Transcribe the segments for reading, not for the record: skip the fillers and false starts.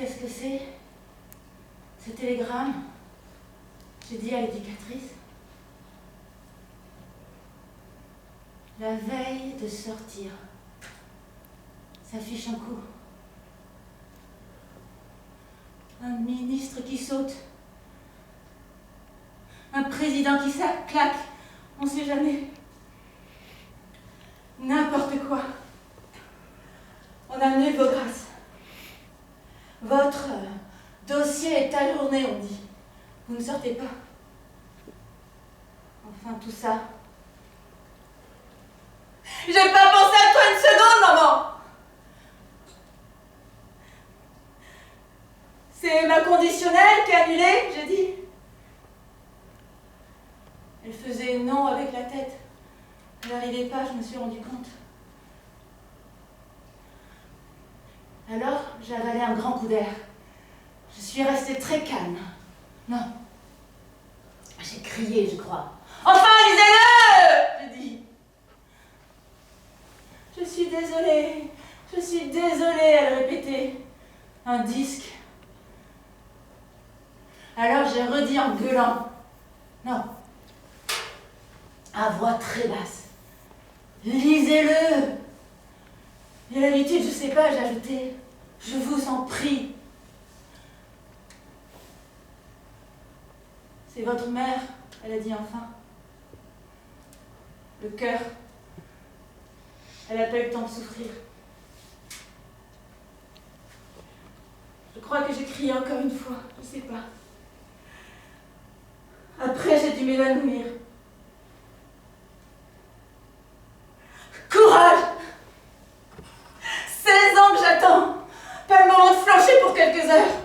Qu'est-ce que c'est? Ce télégramme? J'ai dit à l'éducatrice. La veille de sortir. Ça fiche un coup. Un ministre qui saute. Un président qui claque. On sait jamais. N'importe quoi. On a amené vos grâces. Votre dossier est ajourné, on dit. Vous ne sortez pas. Enfin, tout ça. J'ai pas pensé à toi une seconde, maman! C'est ma conditionnelle qui a annulé, j'ai dit. Elle faisait non avec la tête. Elle n'arrivait pas, je me suis rendu compte. Alors, j'ai avalé un grand coup d'air. Je suis restée très calme. Non. J'ai crié, je crois. Enfin, lisez-le! J'ai dit. Je suis désolée, elle répétait. Un disque. Alors j'ai redit en gueulant. Non. À voix très basse. Lisez-le! Et à l'habitude, je sais pas, j'ai ajouté. Je vous en prie. C'est votre mère, elle a dit enfin. Le cœur. Elle n'a pas eu le temps de souffrir. Je crois que j'ai crié encore une fois, je sais pas. Après, j'ai dû m'évanouir. Courage! 16 ans que j'attends. Pas le moment de flancher pour quelques heures.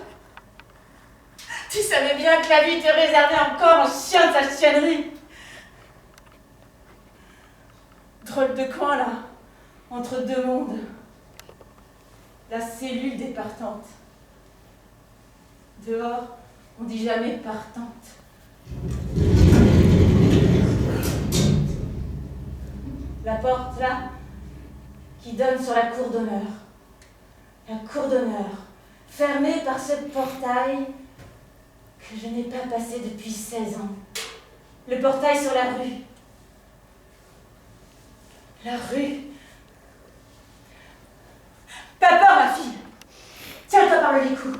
Tu savais bien que la vie te réservait encore un chien de sa chiennerie. Drôle de coin, là, entre deux mondes. La cellule des partantes. Dehors, on dit jamais partante. La porte, là, qui donne sur la cour d'honneur. La cour d'honneur, fermée par ce portail que je n'ai pas passé depuis 16 ans. Le portail sur la rue. La rue. Pas peur, ma fille. Tiens-toi par le cou.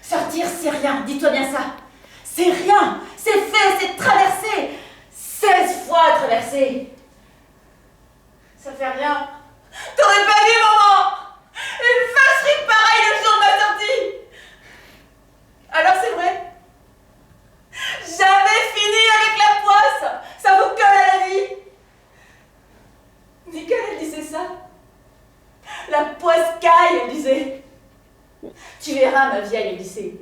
Sortir, c'est rien. Dis-toi bien ça. C'est rien. C'est fait, c'est traversé. 16 fois traversé. Ça fait rien. T'aurais pas vu, maman! Une fâcherie pareille le jour de ma sortie! Alors c'est vrai. Jamais fini avec la poisse! Ça vous colle à la vie! Nickel, elle disait ça. La poisse caille, elle disait. Tu verras, ma vieille, elle disait.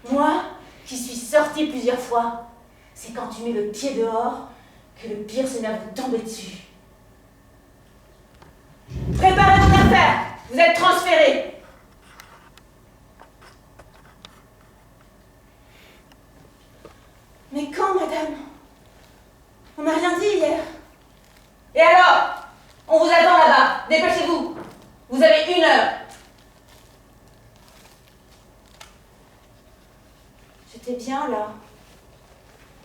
Moi, qui suis sortie plusieurs fois, c'est quand tu mets le pied dehors que le pire se met à vous tomber dessus. Préparez vos affaires, vous êtes transférés. Mais quand, madame? On n'a rien dit hier. Et alors? On vous attend là-bas, dépêchez-vous. Vous avez 1 heure. J'étais bien là,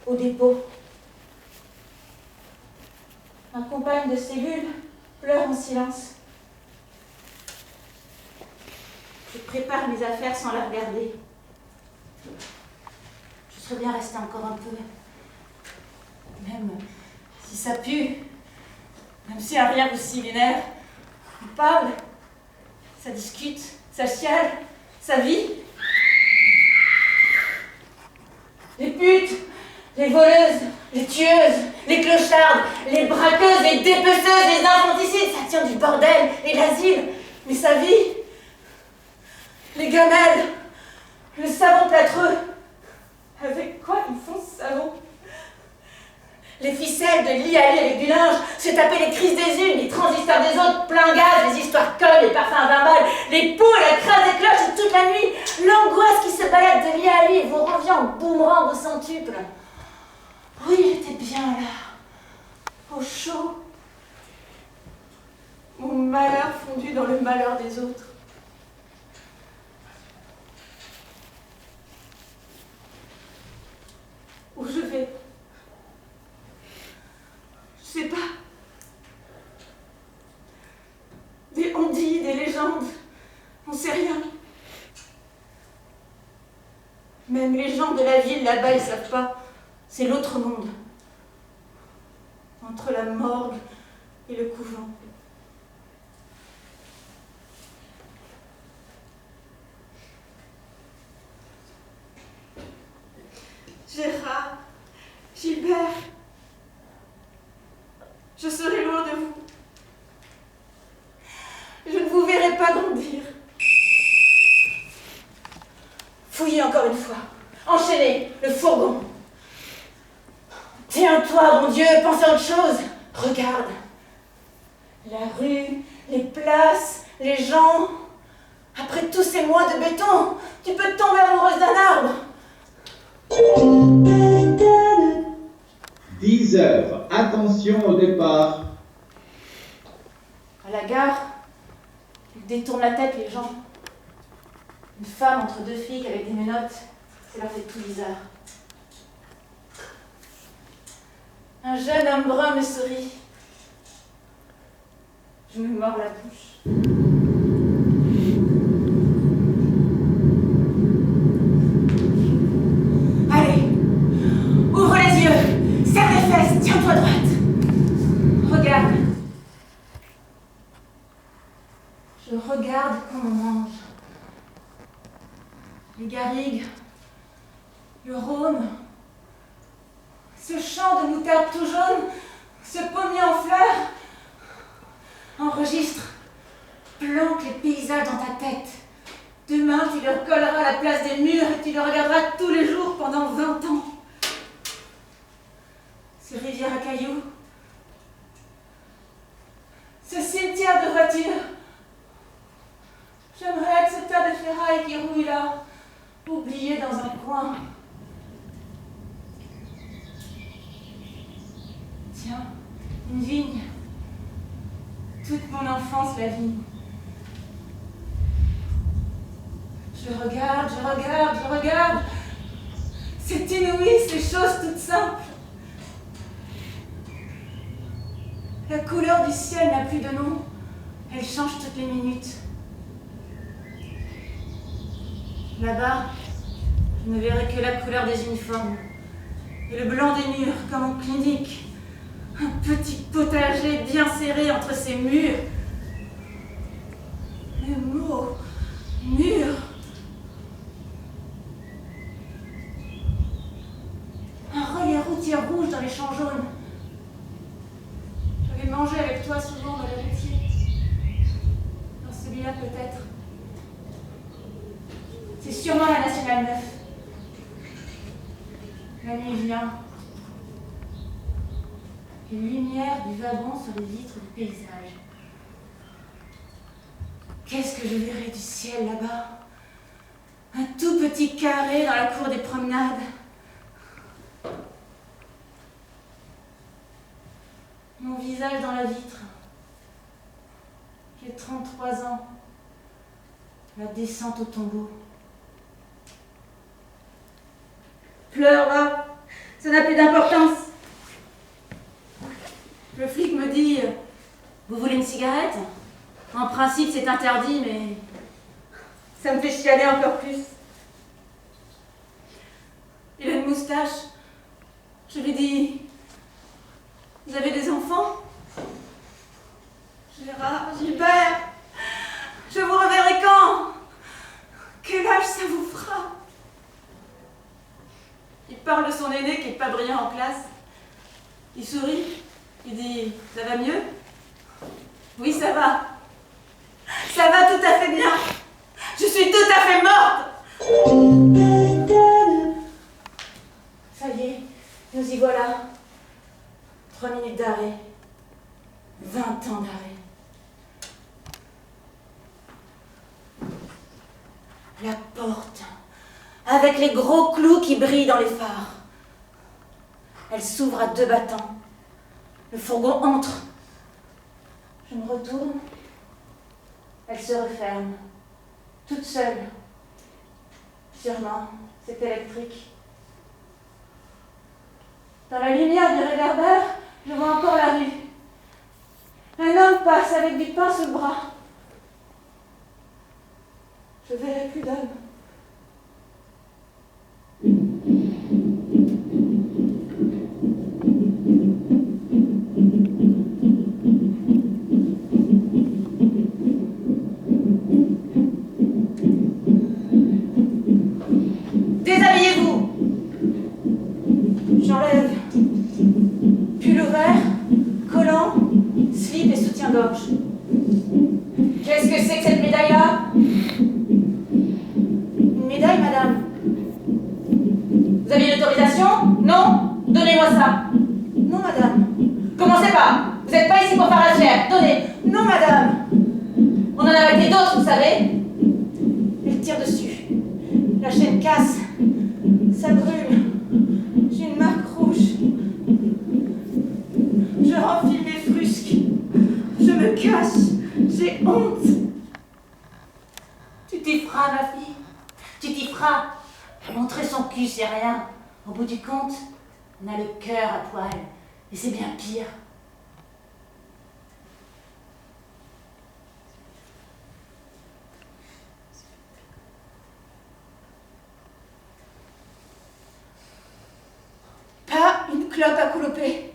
au dépôt. Ma compagne de cellule pleure en silence. Je prépare mes affaires sans la regarder. Je serais bien restée encore un peu. Même si ça pue, même si un rien vous scie les nerfs, on parle, ça discute, ça chiale, ça vit. Les putes, les voleuses, les tueuses, les clochardes, les braqueuses, les dépeceuses, les infanticides, ça tient du bordel et l'asile, mais ça vit. Les gamelles, le savon plâtreux. Avec quoi ils font ce savon? Les ficelles de lit à lit avec du linge, se taper les crises des unes, les transistors des autres, plein gaz, les histoires connes, les parfums à 20 balles, les poux et la crasse des cloches, et toute la nuit, l'angoisse qui se balade de lit à lit et vous revient en boomerang au centuple. Oui, j'étais bien là, au chaud. Mon malheur fondu dans le malheur des autres. Même les gens de la ville là-bas, ils savent pas. C'est l'autre monde. Entre la morgue et le couvent. Gérard, Gilbert, je serai loin de vous. Je ne vous verrai pas grandir. Fouillez encore une fois. Enchaînez le fourgon. Tiens-toi, mon Dieu, pense à autre chose. Regarde. La rue, les places, les gens. Après tous ces mois de béton, tu peux tomber amoureuse d'un arbre. 10 heures. Attention au départ. À la gare, ils détournent la tête, les gens. Une femme entre deux flics avec des menottes, ça leur fait tout bizarre. Un jeune homme brun me sourit. Je me mords la bouche. Allez, ouvre les yeux, serre les fesses, tiens-toi droite. Regarde. Je regarde comme on mange. Les garrigues, le Rhône, ce champ de moutarde tout jaune, ce pommier en fleurs. Enregistre, planque les paysages dans ta tête. Demain, tu leur colleras à la place des murs et tu les regarderas tous les jours pendant 20 ans. Ces rivières à cailloux, ce cimetière de voitures. J'aimerais être ce tas de ferraille qui rouille là, oublié dans un coin. Tiens, une vigne. Toute mon enfance, la vigne. Je regarde, je regarde, je regarde. C'est inouï, ces choses toutes simples. La couleur du ciel n'a plus de nom. Elle change toutes les minutes. Là-bas, je ne verrai que la couleur des uniformes et le blanc des murs, comme en clinique. Un petit potager bien serré entre ces murs. Le mot mur. Un relais routier rouge dans les champs jaunes. J'avais mangé avec toi souvent dans les routiers. Dans celui-là peut-être. C'est sûrement la Nationale 9. La nuit vient. Les lumières du wagon sur les vitres du paysage. Qu'est-ce que je verrai du ciel là-bas? Un tout petit carré dans la cour des promenades. Mon visage dans la vitre. J'ai 33 ans. La descente au tombeau. Pleure, va. Ça n'a plus d'importance. Le flic me dit « Vous voulez une cigarette ?» En principe, c'est interdit, mais ça me fait chialer encore plus. Il a une moustache. Je lui dis « Vous avez des enfants ?» Gérard, Gilbert, je vous reverrai quand? Quel âge ça vous fera? Il parle de son aîné qui n'est pas brillant en classe. Il sourit. Il dit « Ça va mieux ?» Oui, ça va. Ça va tout à fait bien. Je suis tout à fait morte. Ça y est, nous y voilà. 3 minutes d'arrêt. 20 ans d'arrêt. La porte, avec les gros clous qui brillent dans les phares. Elle s'ouvre à 2 battants. Le fourgon entre. Je me retourne. Elle se referme. Toute seule. Sûrement, c'est électrique. Dans la lumière du réverbère, je vois encore la rue. Un homme passe avec du pain sous le bras. Je verrai plus d'hommes. Donnez-moi ça. Non, madame. Commencez pas. Vous n'êtes pas ici pour faire la chair. Donnez. Non, madame. On en a abattu d'autres, vous savez. Elle tire dessus. La chaîne casse. Ça brûle. J'ai une marque rouge. Je renfile mes frusques. Je me cache. J'ai honte. Tu t'y feras, ma fille. Tu t'y feras. Montrer son cul, c'est rien. Au bout du compte, on a le cœur à poil. Et c'est bien pire. Pas une clope à couloper.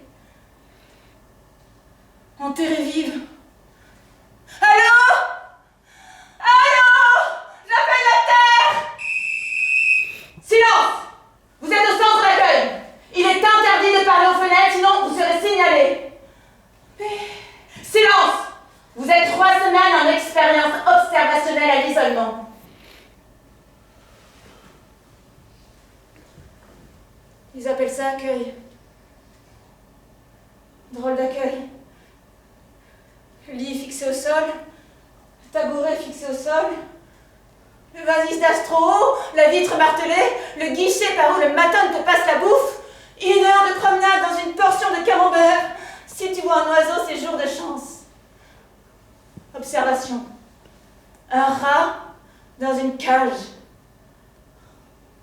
Enterrée vive. Allô? Allô? J'appelle la terre! Silence! Vous êtes au centre d'accueil. Il est interdit de parler aux fenêtres, sinon vous serez signalé. Silence! Vous êtes 3 semaines en expérience observationnelle à l'isolement. Ils appellent ça accueil. Drôle d'accueil. Le lit fixé au sol, le tabouret fixé au sol, le vasistas trop haut, la vitre martelée, le guichet par où le matin te passe la bouffe, 1 heure de promenade dans une portion de camembert. Si tu vois un oiseau, c'est jour de chance. Observation. Un rat dans une cage.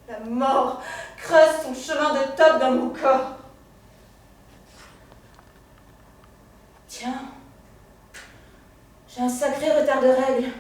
La mort creuse son chemin de top dans mon corps. Tiens, j'ai un sacré retard de règles.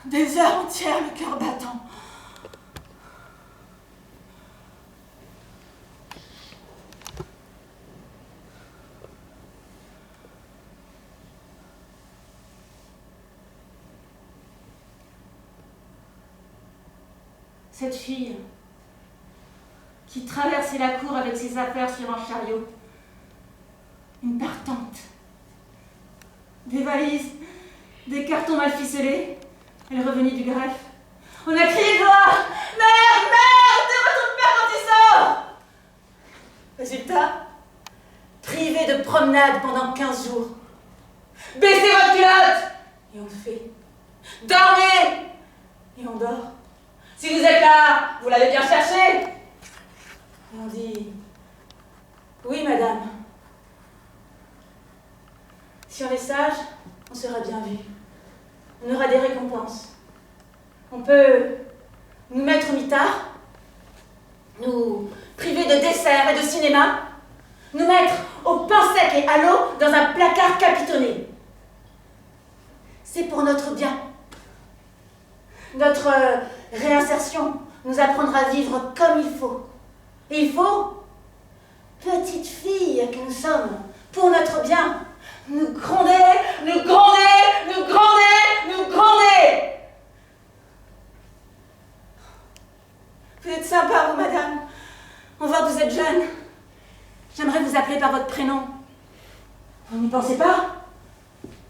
Des heures entières, le cœur battant. Cette fille qui traversait la cour avec ses affaires sur un chariot, une partante, des valises, des cartons mal ficelés. Elle est revenue du greffe. On a crié de joie. Merde, merde, c'est votre père quand il sort. Résultat, privé de promenade pendant 15 jours. Baissez votre culotte et on le fait. Dormez et on dort. Si vous êtes là, vous l'avez bien cherché. Et on dit oui, madame. Si on est sage, on sera bien vu. On aura des récompenses. On peut nous mettre au mitard, nous priver de dessert et de cinéma, nous mettre au pain sec et à l'eau dans un placard capitonné. C'est pour notre bien. Notre réinsertion nous apprendra à vivre comme il faut. Et il faut, petite fille que nous sommes, pour notre bien, nous gronder, nous gronder, nous gronder, nous gronder. Vous êtes sympa, vous, madame. On voit que vous êtes jeune. J'aimerais vous appeler par votre prénom. Vous n'y pensez pas?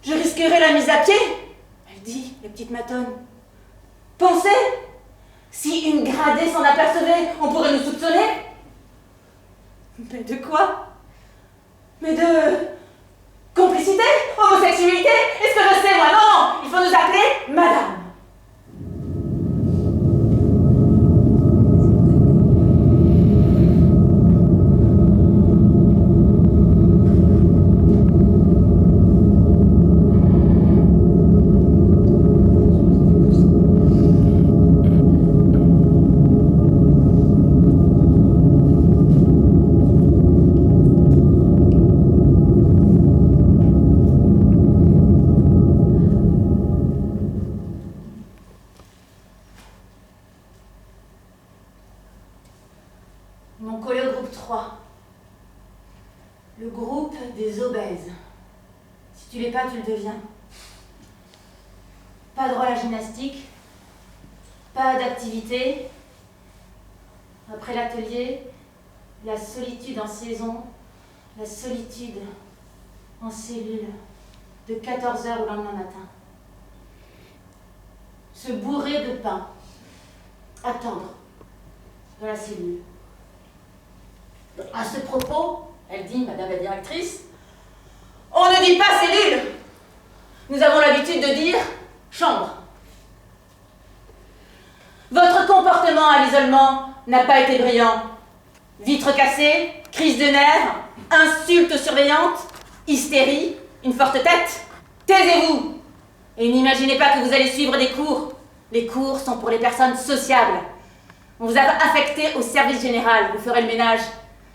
Je risquerais la mise à pied. Elle dit, la petite matonne. Pensez, si une gradée s'en apercevait, on pourrait nous soupçonner. Mais de quoi? Mais de... complicité? Homosexualité? Est-ce que je sais, moi? Non! Il faut nous appeler madame. Mon collé au groupe 3. Le groupe des obèses. Si tu l'es pas, tu le deviens. Pas droit à la gymnastique, pas d'activité. Après l'atelier, la solitude en saison, la solitude en cellule, de 14h au lendemain matin. Se bourrer de pain, attendre dans la cellule. À ce propos, elle dit, madame la directrice, on ne dit pas cellule. Nous avons l'habitude de dire chambre. Votre comportement à l'isolement n'a pas été brillant. Vitres cassées, crise de nerfs, insultes surveillantes, hystérie, une forte tête. Taisez-vous et n'imaginez pas que vous allez suivre des cours. Les cours sont pour les personnes sociables. On vous a affecté au service général, vous ferez le ménage.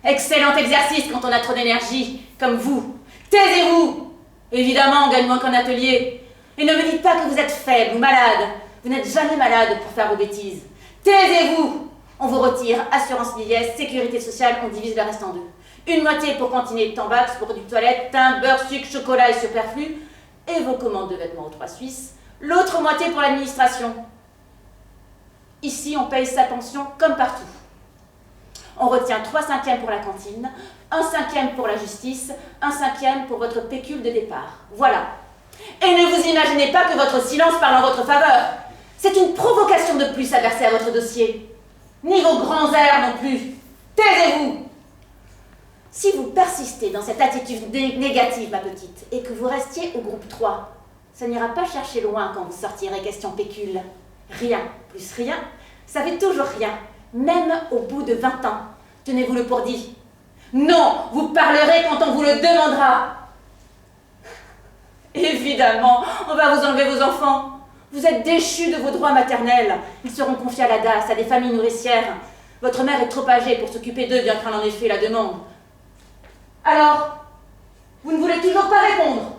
Excellent exercice quand on a trop d'énergie, comme vous. Taisez-vous! Évidemment, on gagne moins qu'en atelier. Et ne me dites pas que vous êtes faible ou malade. Vous n'êtes jamais malade pour faire vos bêtises. Taisez-vous! On vous retire assurance vieillesse, sécurité sociale, on divise le reste en deux. Une moitié pour cantiner, tambax, produits de toilette, thym, beurre, sucre, chocolat et superflu, et vos commandes de vêtements aux 3 Suisses. L'autre moitié pour l'administration. Ici, on paye sa pension comme partout. On retient 3/5 pour la cantine, 1/5 pour la justice, 1/5 pour votre pécule de départ. Voilà. Et ne vous imaginez pas que votre silence parle en votre faveur. C'est une provocation de plus à verser à votre dossier. Ni vos grands airs non plus. Taisez-vous! Si vous persistez dans cette attitude négative, ma petite, et que vous restiez au groupe 3, ça n'ira pas chercher loin quand vous sortirez question pécule. Rien plus rien, ça fait toujours rien. Même au bout de 20 ans, tenez-vous le pour dit. Non, vous parlerez quand on vous le demandera. Évidemment, on va vous enlever vos enfants. Vous êtes déchus de vos droits maternels. Ils seront confiés à la DAS, à des familles nourricières. Votre mère est trop âgée pour s'occuper d'eux, bien qu'elle en ait fait la demande. Alors, vous ne voulez toujours pas répondre?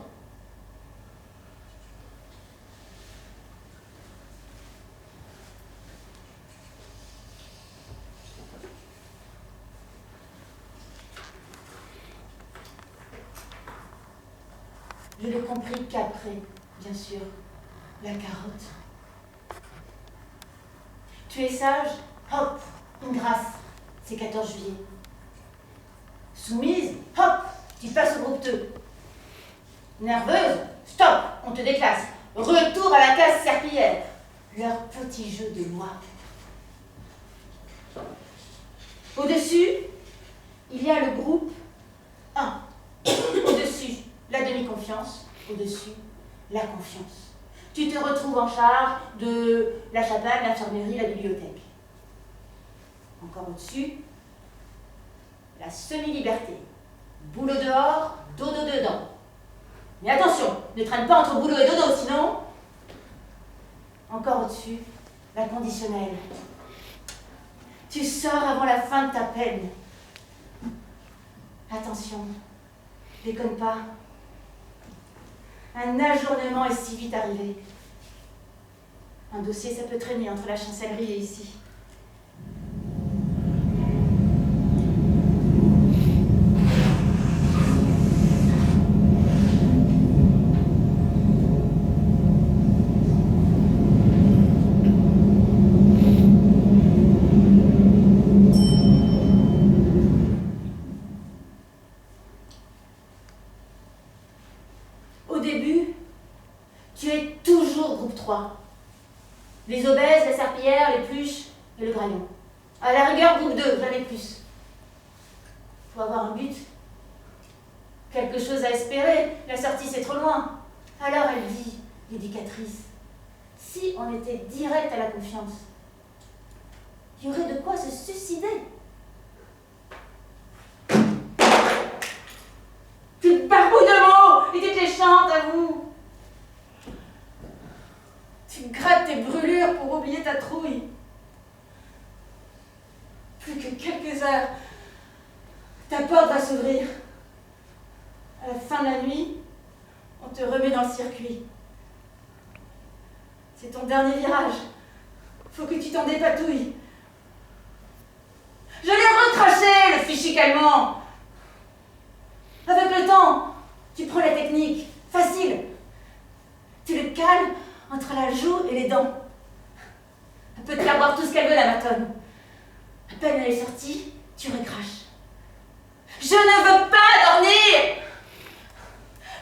Je n'ai compris qu'après, bien sûr, la carotte. Tu es sage? Hop, une grâce, c'est 14 juillet. Soumise? Hop, tu passes au groupe 2. Nerveuse? Stop, on te déclasse. Retour à la case serpillière. Leur petit jeu de loi. Au-dessus, il y a le groupe 1. Au-dessus, la demi-confiance. Au-dessus, la confiance. Tu te retrouves en charge de la chapelle, l'infirmerie, la bibliothèque. Encore au-dessus, la semi-liberté. Boulot dehors, dodo dedans. Mais attention, ne traîne pas entre boulot et dodo, sinon... Encore au-dessus, la conditionnelle. Tu sors avant la fin de ta peine. Attention, déconne pas. Un ajournement est si vite arrivé. Un dossier, ça peut traîner entre la chancellerie et ici. Les obèses, la serpillière, les pluches et le graillon. À la rigueur, groupe 2, jamais plus. Faut avoir un but. Quelque chose à espérer. La sortie, c'est trop loin. Alors elle dit, l'éducatrice, si on était direct à la confiance, il y aurait de quoi se suicider. Tu barbouilles de mots et tu te les chantes à vous. Tu grattes tes brûlures pour oublier ta trouille. Plus que quelques heures, ta porte va s'ouvrir. À la fin de la nuit, on te remet dans le circuit. C'est ton dernier virage. Faut que tu t'en dépatouilles. Je l'ai recraché, le fichier calmant. Avec le temps, tu prends la technique. Facile. Tu le cales entre la joue et les dents. Elle peut te faire boire tout ce qu'elle veut, la matonne. À peine elle est sortie, tu recraches. Je ne veux pas dormir.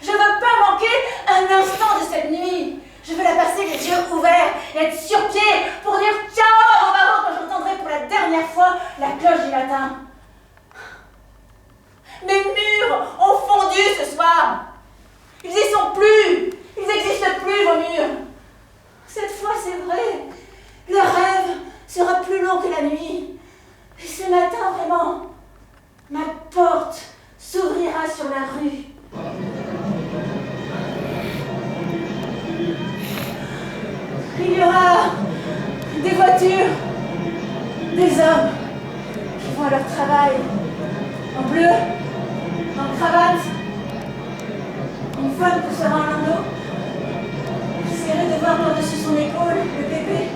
Je veux pas manquer un instant de cette nuit. Je veux la passer les yeux ouverts et être sur pied pour dire ciao à mon maman quand j'entendrai pour la dernière fois la cloche du matin. Mes murs ont fondu ce soir. Ils y sont plus. Ils n'existent plus, vos murs. Cette fois, c'est vrai. Le rêve sera plus long que la nuit. Et ce matin, vraiment, ma porte s'ouvrira sur la rue. Il y aura des voitures, des hommes qui vont à leur travail, en bleu, en cravate, une femme poussera un landau. J'essaierai de voir par-dessus son épaule le bébé,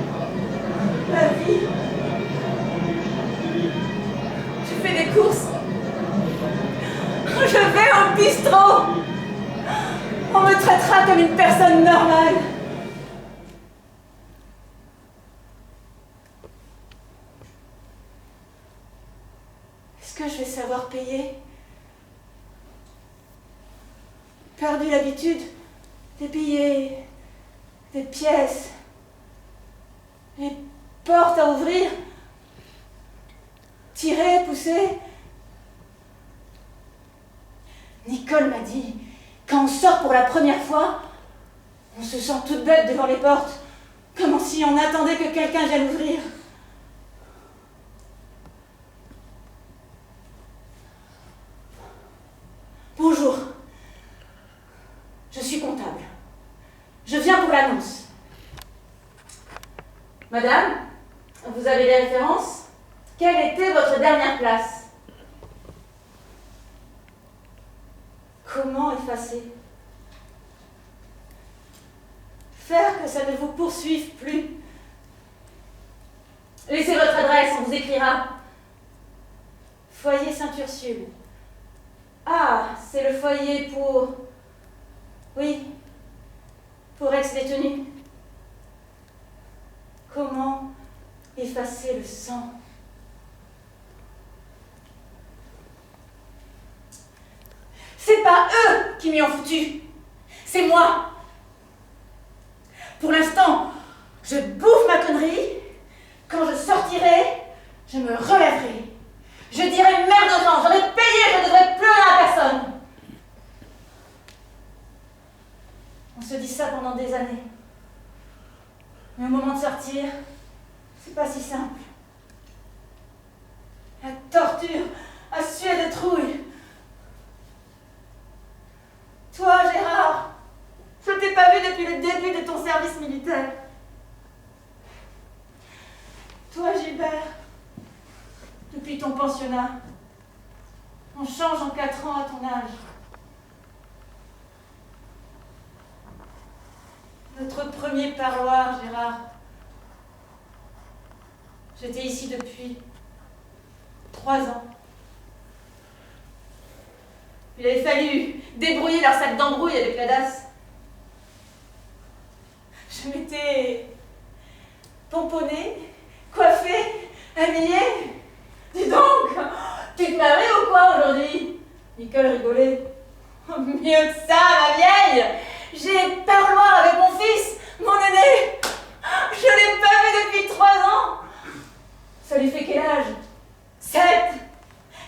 la vie. Je fais des courses. Je vais au bistrot. On me traitera comme une personne normale. Est-ce que je vais savoir payer? Perdu l'habitude des billets, des pièces, les portes à ouvrir, tirer, pousser. Nicole m'a dit, quand on sort pour la première fois, on se sent toute bête devant les portes, comme si on attendait que quelqu'un vienne ouvrir. Bonjour, je suis comptable. Je viens pour l'annonce. Madame, vous avez des références? Quelle était votre dernière place? Comment effacer? Faire que ça ne vous poursuive plus. Laissez votre adresse, on vous écrira. Foyer Sainte-Ursule. Ah, c'est le foyer pour... Oui, pour ex-détenus. Comment effacer le sang? C'est pas eux qui m'y ont foutu, c'est moi. Pour l'instant, je bouffe ma connerie. Quand je sortirai, je me relèverai. Je dirai merde aux gens, j'aurais payé, je ne devrais plus rien à personne. On se dit ça pendant des années. Mais au moment de sortir, c'est pas si simple. La torture à suer de trouille. Toi, Gérard, je t'ai pas vu depuis le début de ton service militaire. Toi, Gilbert, depuis ton pensionnat. On change en 4 ans à ton âge. Notre premier parloir, Gérard. J'étais ici depuis 3 ans. Il avait fallu débrouiller leur sac d'embrouille avec la DAS. Je m'étais pomponnée, coiffée, habillée. Dis donc, tu te maries ou quoi aujourd'hui? Nicole rigolait. Oh, mieux que ça, ma vieille. J'ai parloir avec mon fils, mon aîné. Je l'ai pas vu depuis 3 ans. Ça lui fait quel âge? 7.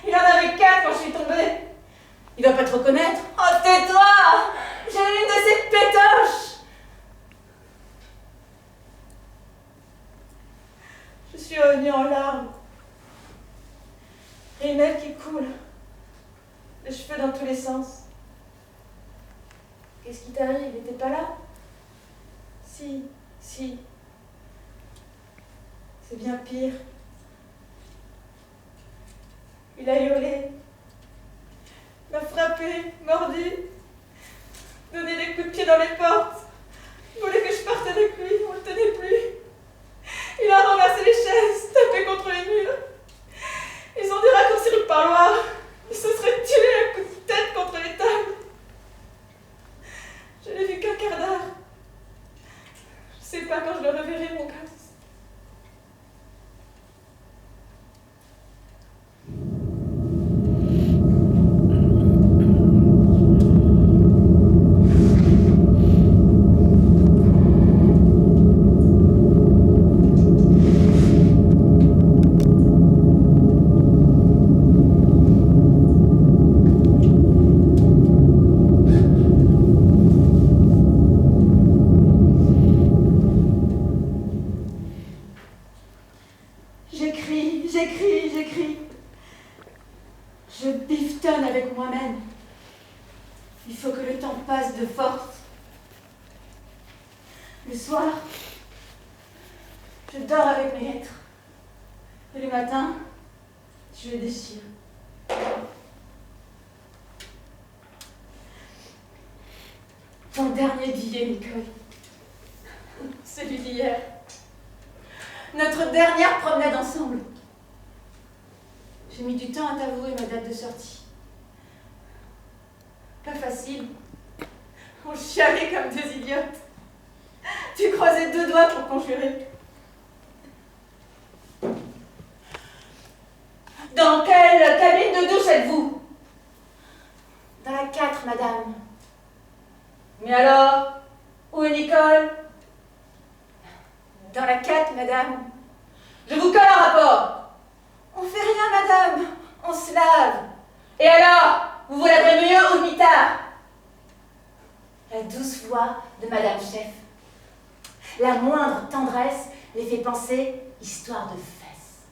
Il en avait 4 quand je suis suis revenue en larmes. Rimel qui coule, les cheveux dans tous les sens. Qu'est-ce qui t'arrive? Il n'était pas là? Si, si. C'est bien pire. Il a hurlé, m'a frappé, mordu, donné des coups de pied dans les portes. Il voulait que je parte avec lui, on ne le tenait plus. Il a renversé les chaises, tapé contre les murs. Ils ont dû raccourcir le parloir. Ils se seraient tués à coups de tête contre les tables. Je l'ai vu qu'un quart d'heure. Je sais pas quand je le reverrai, mon gosse. J'écris. Je biftonne avec moi-même. Il faut que le temps passe de force. Le soir, je dors avec mes lettres. Et le matin, je les déchire. Ton dernier billet, Nicole. Celui d'hier. Notre dernière promenade ensemble. J'ai mis du temps à t'avouer ma date de sortie. Pas facile. On chialait comme deux idiotes. Tu croisais deux doigts pour conjurer. Dans quelle cabine de douche êtes-vous? Dans la 4, madame. Mais alors, où est Nicole? Dans la 4, madame. Je vous colle un rapport. On fait rien, madame. On se lave. Et alors, vous vous laverez mieux ou mitard? La douce voix de madame Chef. La moindre tendresse les fait penser histoire de fesses.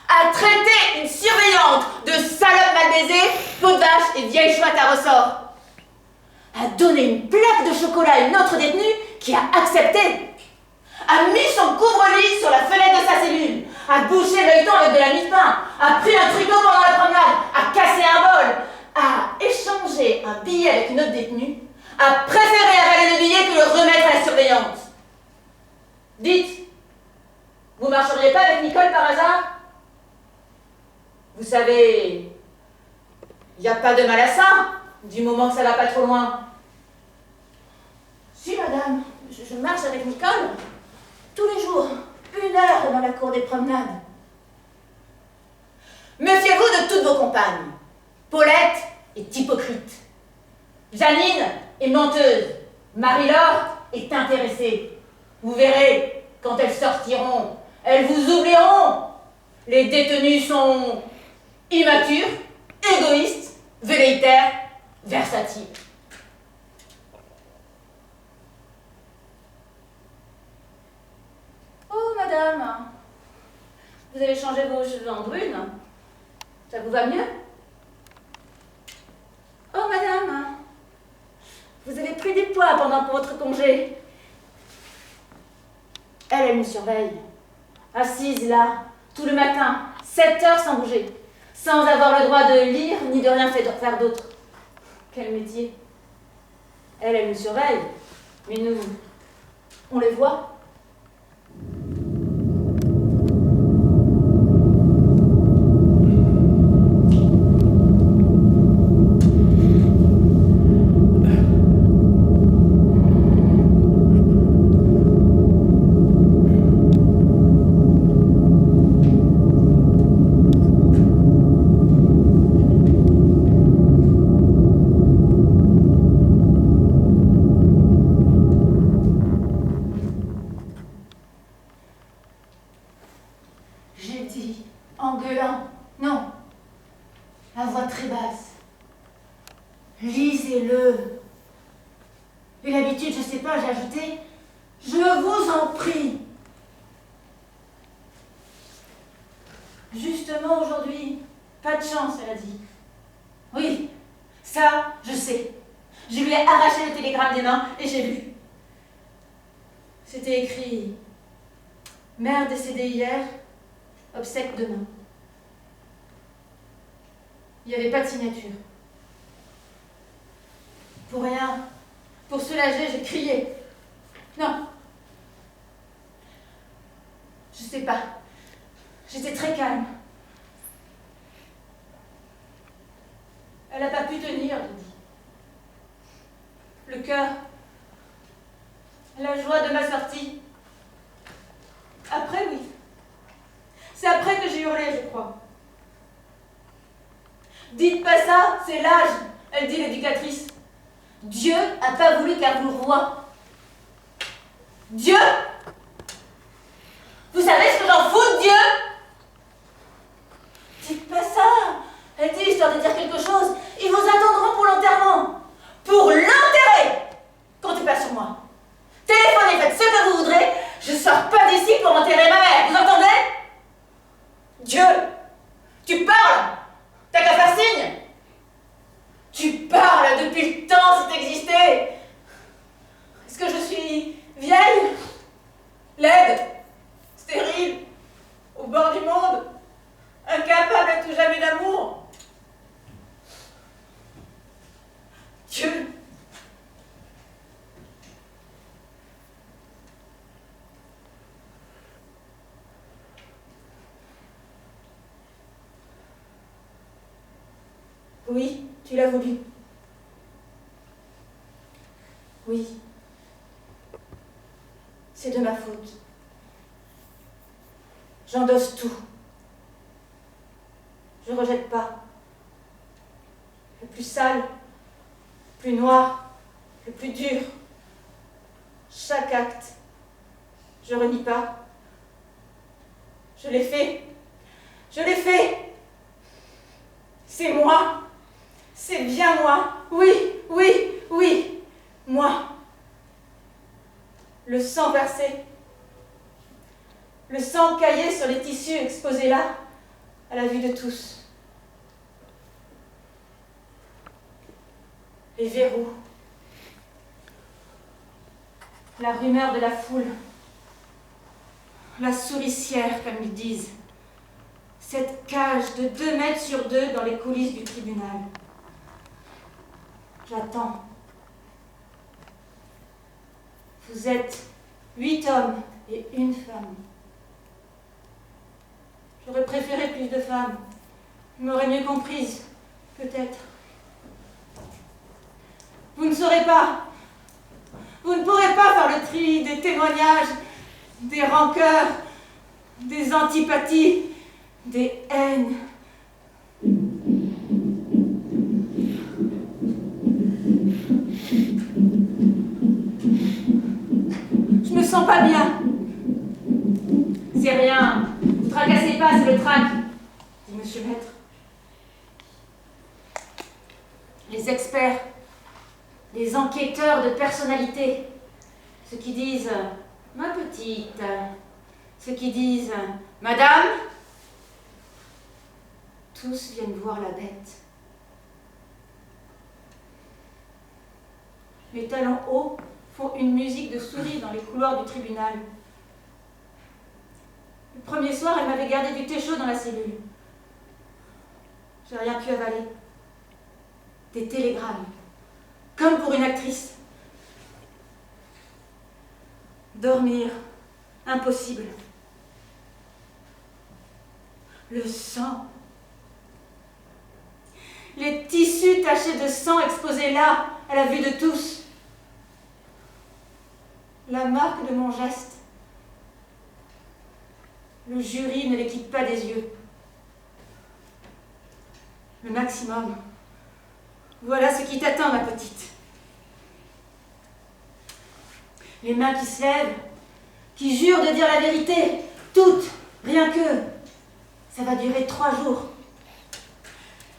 À traiter une surveillante de salope mal baisée, peau de vache et vieille chouette à ressort. À donner une plaque de chocolat à une autre détenue qui a accepté. A mis son couvre-lit sur la fenêtre de sa cellule, a bouché l'œilleton avec de la mie-de-pain, a pris un tricot pendant la promenade, a cassé un bol, a échangé un billet avec une autre détenue, a préféré avaler le billet que le remettre à la surveillante. Dites, vous marcheriez pas avec Nicole par hasard? Vous savez, il n'y a pas de mal à ça, du moment que ça va pas trop loin. Si, madame, je marche avec Nicole. Tous les jours, 1 heure dans la cour des promenades. Méfiez-vous de toutes vos compagnes. Paulette est hypocrite. Janine est menteuse. Marie-Laure est intéressée. Vous verrez, quand elles sortiront, elles vous oublieront. Les détenus sont immatures, égoïstes, velléitaires, versatiles. Oh, madame, vous avez changé vos cheveux en brune. Ça vous va mieux? Oh, madame, vous avez pris du poids pendant votre congé. Elle me surveille. Assise là, tout le matin, 7 heures sans bouger, sans avoir le droit de lire ni de rien faire d'autre. Quel métier. Elle me surveille, mais nous, on les voit. Lisez-le. Et l'habitude, je sais pas, j'ai ajouté, je vous en prie. Justement aujourd'hui, pas de chance, elle a dit. Oui, ça, je sais. Je lui ai arraché le télégramme des mains et j'ai lu. C'était écrit « Mère décédée hier, obsèque demain ». Il n'y avait pas de signature. Pour rien, pour soulager, j'ai crié. Non. Je sais pas. J'étais très calme. Elle n'a pas pu tenir, j'ai dit. Le cœur, la joie de ma sortie. Après, oui. C'est après que j'ai hurlé, je crois. Dites pas ça, c'est l'âge, elle dit l'éducatrice. Dieu a pas voulu qu'elle vous voie. Dieu? Vous savez ce que j'en fous de Dieu? Dites pas ça, elle dit, histoire de dire quelque chose. Ils vous attendront pour l'enterrement. Pour l'enterrer! Comptez pas sur moi. Téléphonez, faites ce que vous voudrez. Je sors pas d'ici pour enterrer ma mère, vous entendez? Dieu, tu parles? T'as qu'à faire signe. Tu parles depuis le temps, c'est existé. Est-ce que je suis vieille? Laide? Stérile? Au bord du monde? Incapable à tout jamais d'amour? Dieu! Oui, tu l'as voulu. Oui. C'est de ma faute. J'endosse tout. Je ne rejette pas. Le plus sale, le plus noir, le plus dur. Chaque acte, je renie pas. Je l'ai fait. Je l'ai fait. C'est moi. C'est bien moi. Oui, oui, oui. Moi. Le sang versé. Le sang caillé sur les tissus exposés là, à la vue de tous. Les verrous. La rumeur de la foule. La souricière, comme ils disent. Cette cage de 2 mètres sur 2 dans les coulisses du tribunal. J'attends. Vous êtes 8 hommes et 1 femme. J'aurais préféré plus de femmes. Vous m'aurez mieux comprise, peut-être. Vous ne saurez pas. Vous ne pourrez pas faire le tri des témoignages, des rancœurs, des antipathies, des haines. Je me sens pas bien. C'est rien. Vous tracassez pas, c'est le trac, dit Monsieur Maître. Les experts, les enquêteurs de personnalité, ceux qui disent « ma petite », ceux qui disent « madame », tous viennent voir la bête. Les talons hauts font une musique de souris dans les couloirs du tribunal. Le premier soir, elle m'avait gardé du thé chaud dans la cellule. J'ai rien pu avaler. Des télégrammes, comme pour une actrice. Dormir, impossible. Le sang. Les tissus tachés de sang exposés là, à la vue de tous. La marque de mon geste. Le jury ne les quitte pas des yeux. Le maximum. Voilà ce qui t'attend, ma petite. Les mains qui se lèvent, qui jurent de dire la vérité, toutes, rien que. Ça va durer 3 jours.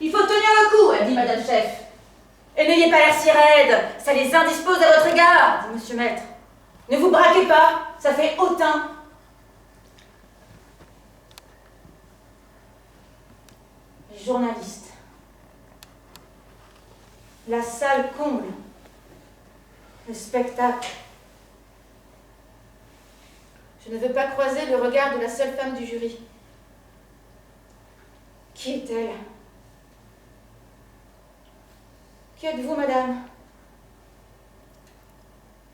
Il faut tenir le coup, a dit Madame Chef. Et n'ayez pas l'air si raide, ça les indispose à votre égard, dit Monsieur Maître. Ne vous braquez pas, ça fait hautain. les journalistes. La salle comble. Le spectacle. Je ne veux pas croiser le regard de la seule femme du jury. Qui est-elle? Qui êtes-vous, madame?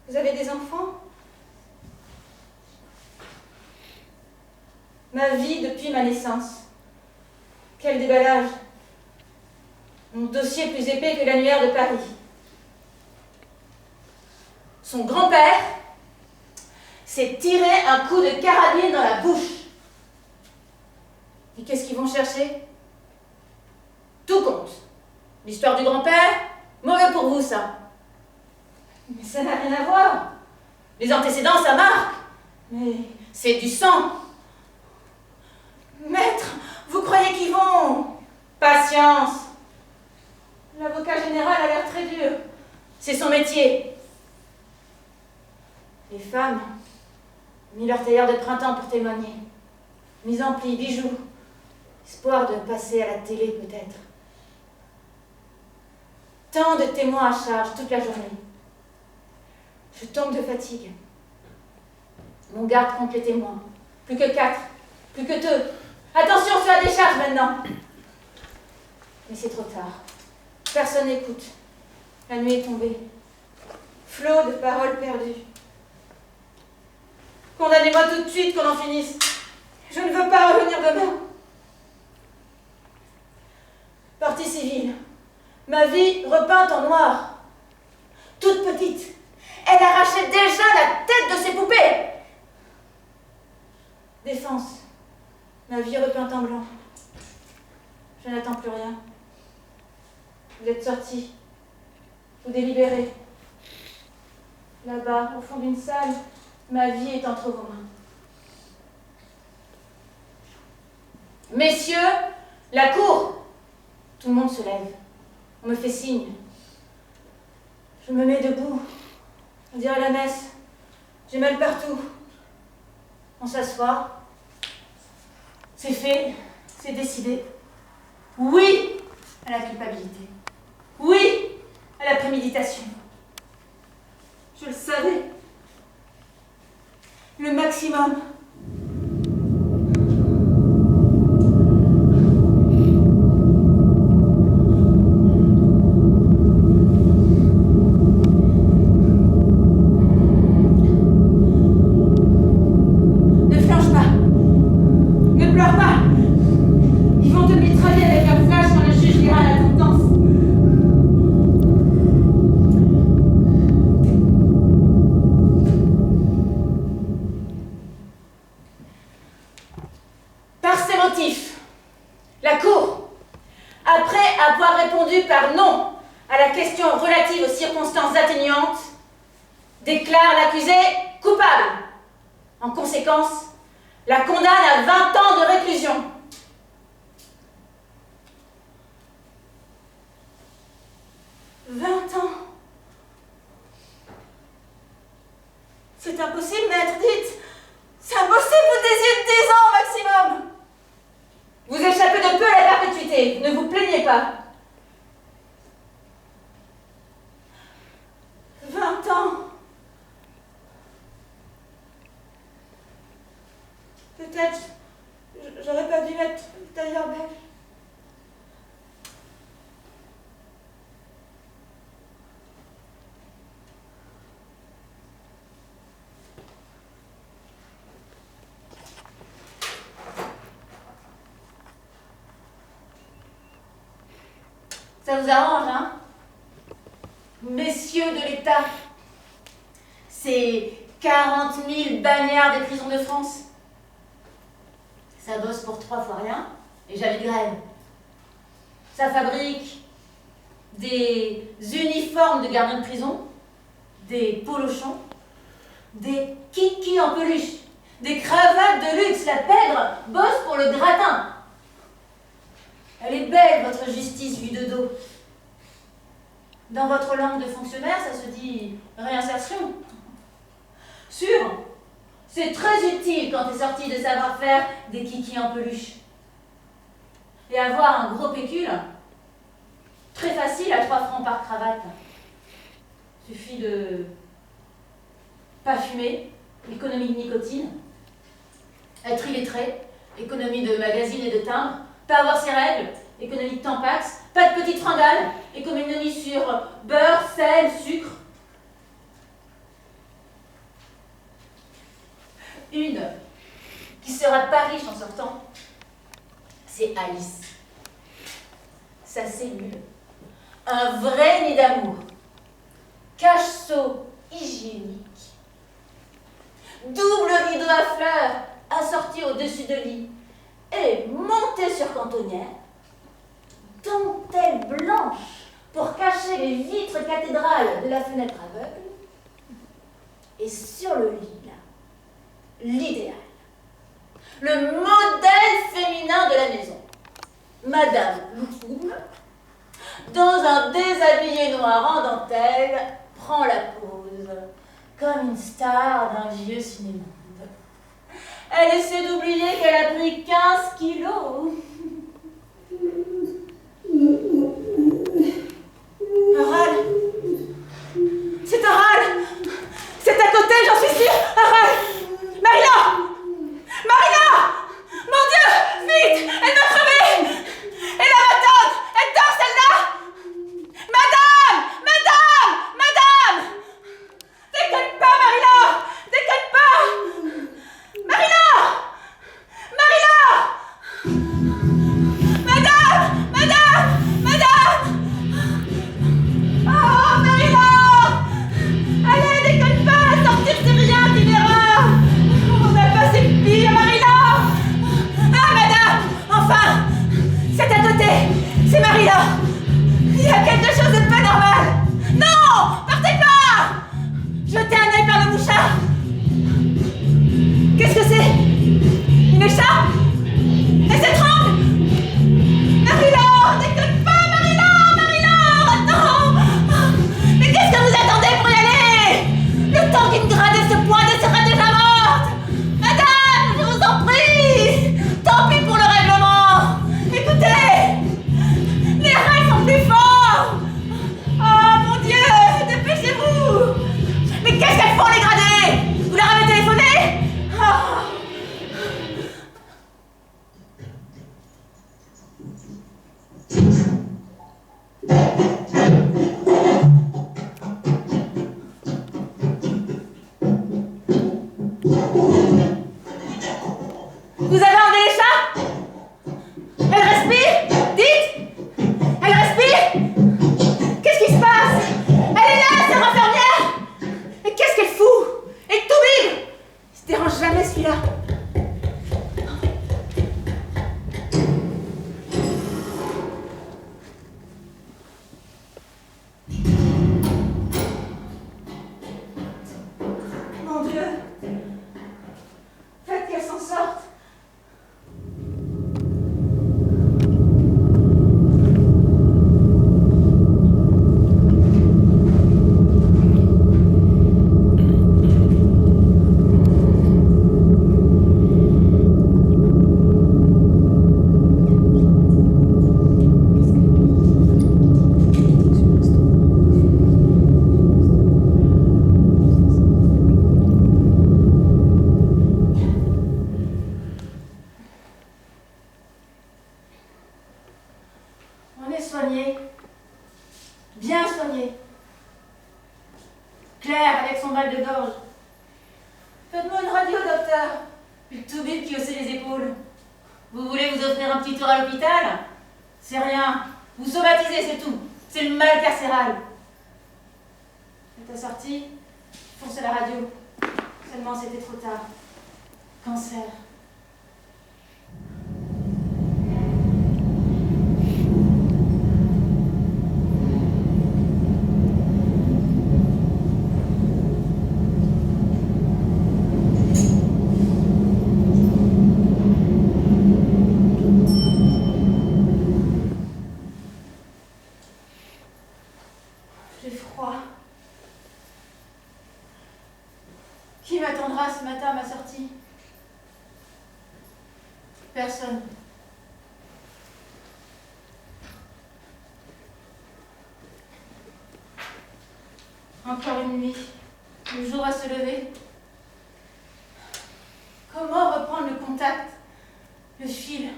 Vous avez des enfants? Ma vie depuis ma naissance. Quel déballage! Mon dossier plus épais que l'annuaire de Paris. Son grand-père s'est tiré un coup de carabine dans la bouche. Et qu'est-ce qu'ils vont chercher? Tout compte. L'histoire du grand-père, mauvais pour vous, ça. Mais ça n'a rien à voir. Les antécédents, ça marque. Mais c'est du sang. Maître, vous croyez qu'ils vont? Patience. L'avocat général a l'air très dur. C'est son métier. Les femmes ont mis leur tailleur de printemps pour témoigner. Mise en pli, bijoux. Espoir de passer à la télé, peut-être. Tant de témoins à charge toute la journée. Je tombe de fatigue. Mon garde compte les témoins. Plus que 4, plus que 2. Attention sur la décharge maintenant. Mais c'est trop tard. Personne n'écoute. La nuit est tombée. Flot de paroles perdues. Condamnez-moi tout de suite qu'on en finisse. Je ne veux pas revenir demain. Partie civile. Ma vie repeinte en noir. Toute petite. Elle arrachait déjà la tête de ses poupées. Défense. Ma vie repeinte en blanc. Je n'attends plus rien. Vous êtes sortis. Vous délibérez. Là-bas, au fond d'une salle, ma vie est entre vos mains. Messieurs, la cour. Tout le monde se lève. On me fait signe. Je me mets debout. On dirait la messe. J'ai mal partout. On s'assoit. C'est fait. C'est décidé. Oui à la culpabilité. Oui à la préméditation. Je le savais. Le maximum. La Cour, après avoir répondu par non à la question relative aux circonstances atténuantes, déclare l'accusé coupable. En conséquence, la condamne à 20 ans de réclusion. « 20 ans. C'est impossible, maître, dites. C'est impossible, vous désirez 10 ans maximum. Vous échappez de peu à la perpétuité, ne vous plaignez pas. 20 ans. Peut-être, j'aurais pas dû mettre le tailleur belge. Ça vous arrange, hein? Messieurs de l'État, c'est 40 000 bagnards des prisons de France. Ça bosse pour 3 fois rien, et jamais de grève. Ça fabrique des uniformes de gardiens de prison, des polochons, des kikis en peluche, des cravates de luxe. La pègre bosse pour le gratin. Elle est belle, votre justice vue de dos. Dans votre langue de fonctionnaire, ça se dit réinsertion. Sûr, c'est très utile quand t'es sorti de savoir-faire des kikis en peluche. et avoir un gros pécule, très facile à 3 francs par cravate. Suffit de pas fumer, économie de nicotine, être illettré, économie de magazines et de timbres, pas avoir ses règles, économie de tampax, pas de petites fringales, économie sur beurre, sel, sucre. Une qui sera pas riche en sortant, c'est Alice. Sa cellule, un vrai nid d'amour, cache-seau hygiénique, double rideau à fleurs assorti au-dessus de lit et monté sur cantonnière, dentelle blanche pour cacher les vitres cathédrales de la fenêtre aveugle, et sur le lit, là, l'idéal, le modèle féminin de la maison, Madame Loutoum, dans un déshabillé noir en dentelle, prend la pose comme une star d'un vieux cinéma. Elle essaie d'oublier qu'elle a pris 15 kilos. Un râle. C'est un râle. C'est à côté, j'en suis sûre. Un râle. Marina! Marina! Mon Dieu! Vite! Elle va crever! Et la m'attend! Elle dort celle-là! Madame! Madame! Madame! Déconne pas, Marina! Déconne pas! Marina! Marina! Madame! Madame! Madame! Oh, Marina! Allez, déconne pas! Sortir, c'est rien, tu verras! On a passé pire, Marina! Ah, madame! Enfin! C'est à côté! C'est Marina! Il y a quelque chose de pas normal! Non! Partez pas! Jetez un œil par le mouchard! Qu'est-ce que c'est? Une écharpe? Elle s'étrangle! Marina! Déconne pas, Marina! Marina! Attends! Mais qu'est-ce que vous attendez pour y aller? Le temps qu'une gradée se pointe, elle sera déjà morte! Madame, je vous en prie! Tant pis pour le règlement! Écoutez! Les règles sont plus forts! Oh mon Dieu! Dépêchez-vous! Mais qu'est-ce qu'elles font, les gradées? Vous leur avez téléphoné? Oh. Vous avez enlevé les chats? Elle respire? Dites! Elle respire? Qu'est-ce qui se passe? Elle est là, cette infirmière! Mais qu'est-ce qu'elle fout? Et tout bim! Il se dérange jamais, celui-là. Mon Dieu! Faites qu'elle s'en sorte! On est soigné, bien soigné. Claire avec son mal de gorge. Faites-moi une radio, docteur. Puis le tout bip qui haussait les épaules. Vous voulez vous offrir un petit tour à l'hôpital? C'est rien. Vous somatisez, c'est tout. C'est le mal carcéral. À ta sortie, foncez la radio. Seulement c'était trop tard. Cancer. J'ai froid. Qui m'attendra ce matin à ma sortie? Personne. Encore une nuit. Le jour va se lever. Comment reprendre le contact, le fil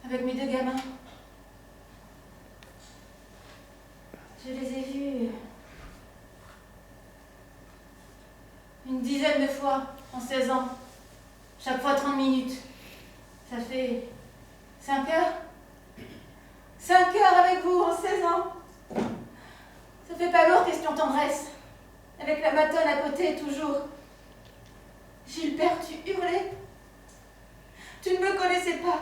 avec mes 2 gamins? Je les ai vus une dizaine de fois en 16 ans. Chaque fois 30 minutes. Ça fait 5 heures. 5 heures avec vous en 16 ans. Ça fait pas lourd, question tendresse. Avec la matonne à côté, toujours. Gilbert, tu hurlais. Tu ne me connaissais pas.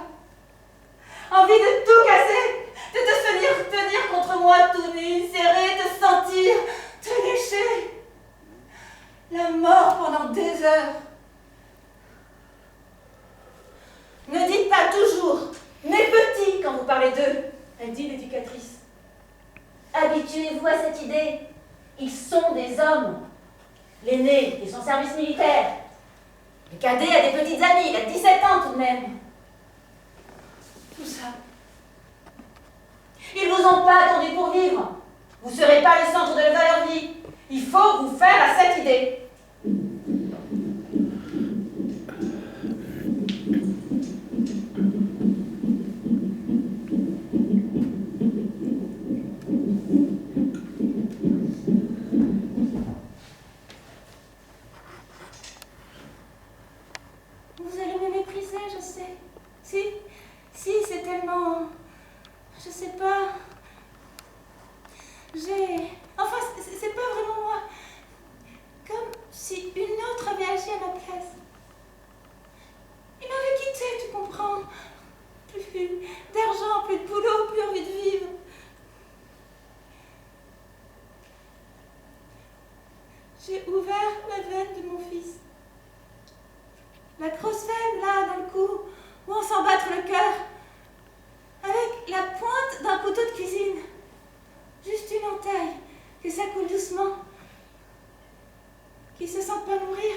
Envie de tout casser, de te tenir contre moi tout nu, serré, te sentir, te lécher. La mort pendant des heures. Ne dites pas toujours « mes petits » quand vous parlez d'eux, a dit l'éducatrice. Habituez-vous à cette idée. Ils sont des hommes. L'aîné est son service militaire. Le cadet a des petites amies, il a 17 ans tout de même. Tout ça. Ils vous ont pas attendu pour vivre. Vous ne serez pas le centre de leur vie. Il faut vous faire à cette idée. Vous allez me mépriser, je sais. Si, c'est tellement... Je sais pas... Enfin, c'est pas vraiment moi. Comme si une autre avait agi à ma place. Il m'avait quitté, tu comprends. Plus d'argent, plus de boulot, plus envie de vivre. J'ai ouvert la veine de mon fils. La grosse veine, là, dans le cou, où on sent battre le cœur. Avec la pointe d'un couteau de cuisine. Juste une entaille, que ça coule doucement. Qu'ils se sentent pas mourir.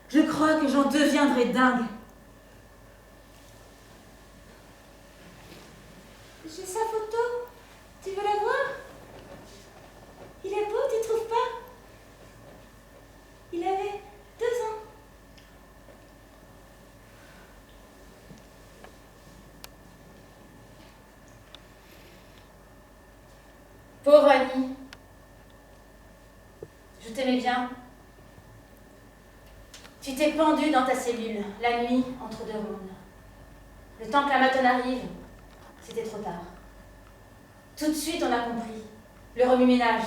Je crois que j'en deviendrai dingue. J'ai sa photo. Tu veux la voir? Il est beau, tu trouves pas? Il avait 2 ans. Pauvre Annie. Je t'aimais bien. Tu t'es pendue dans ta cellule, la nuit, entre 2 mondes. Le temps que la matonne arrive, c'était trop tard. Tout de suite, on a compris. Le remue-ménage.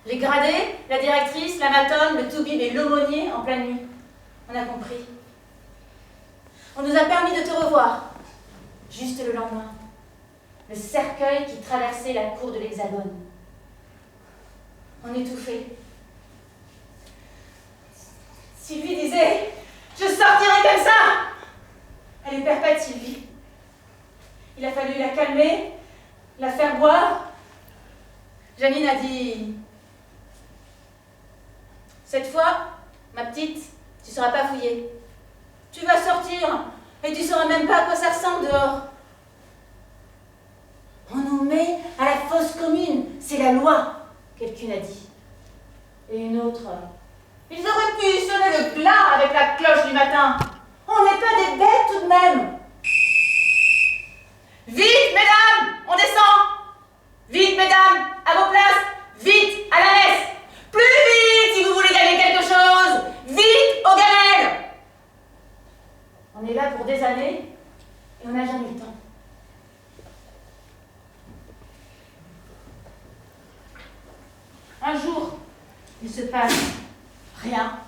Les gradés, la directrice, la matonne, le toubib et l'aumônier en pleine nuit. On a compris. On nous a permis de te revoir. Juste le lendemain. Le cercueil qui traversait la cour de l'Hexagone. On étouffait. Sylvie disait « Je sortirai comme ça !» Elle est perpète, Sylvie. Il a fallu la calmer, la faire boire. Janine a dit « Cette fois, ma petite, tu ne seras pas fouillée. Tu vas sortir et tu ne sauras même pas à quoi ça ressemble dehors. On nous met à la fosse commune, c'est la loi, quelqu'une a dit. Et une autre, ils auraient pu sonner le glas avec la cloche du matin. On n'est pas des bêtes tout de même. Vite, mesdames, on descend. Vite, mesdames, à vos places. Vite, à la messe. Plus vite si vous voulez gagner quelque chose. Vite, aux gamelles. On est là pour des années et on n'a jamais eu le temps. Un jour, il se passe rien,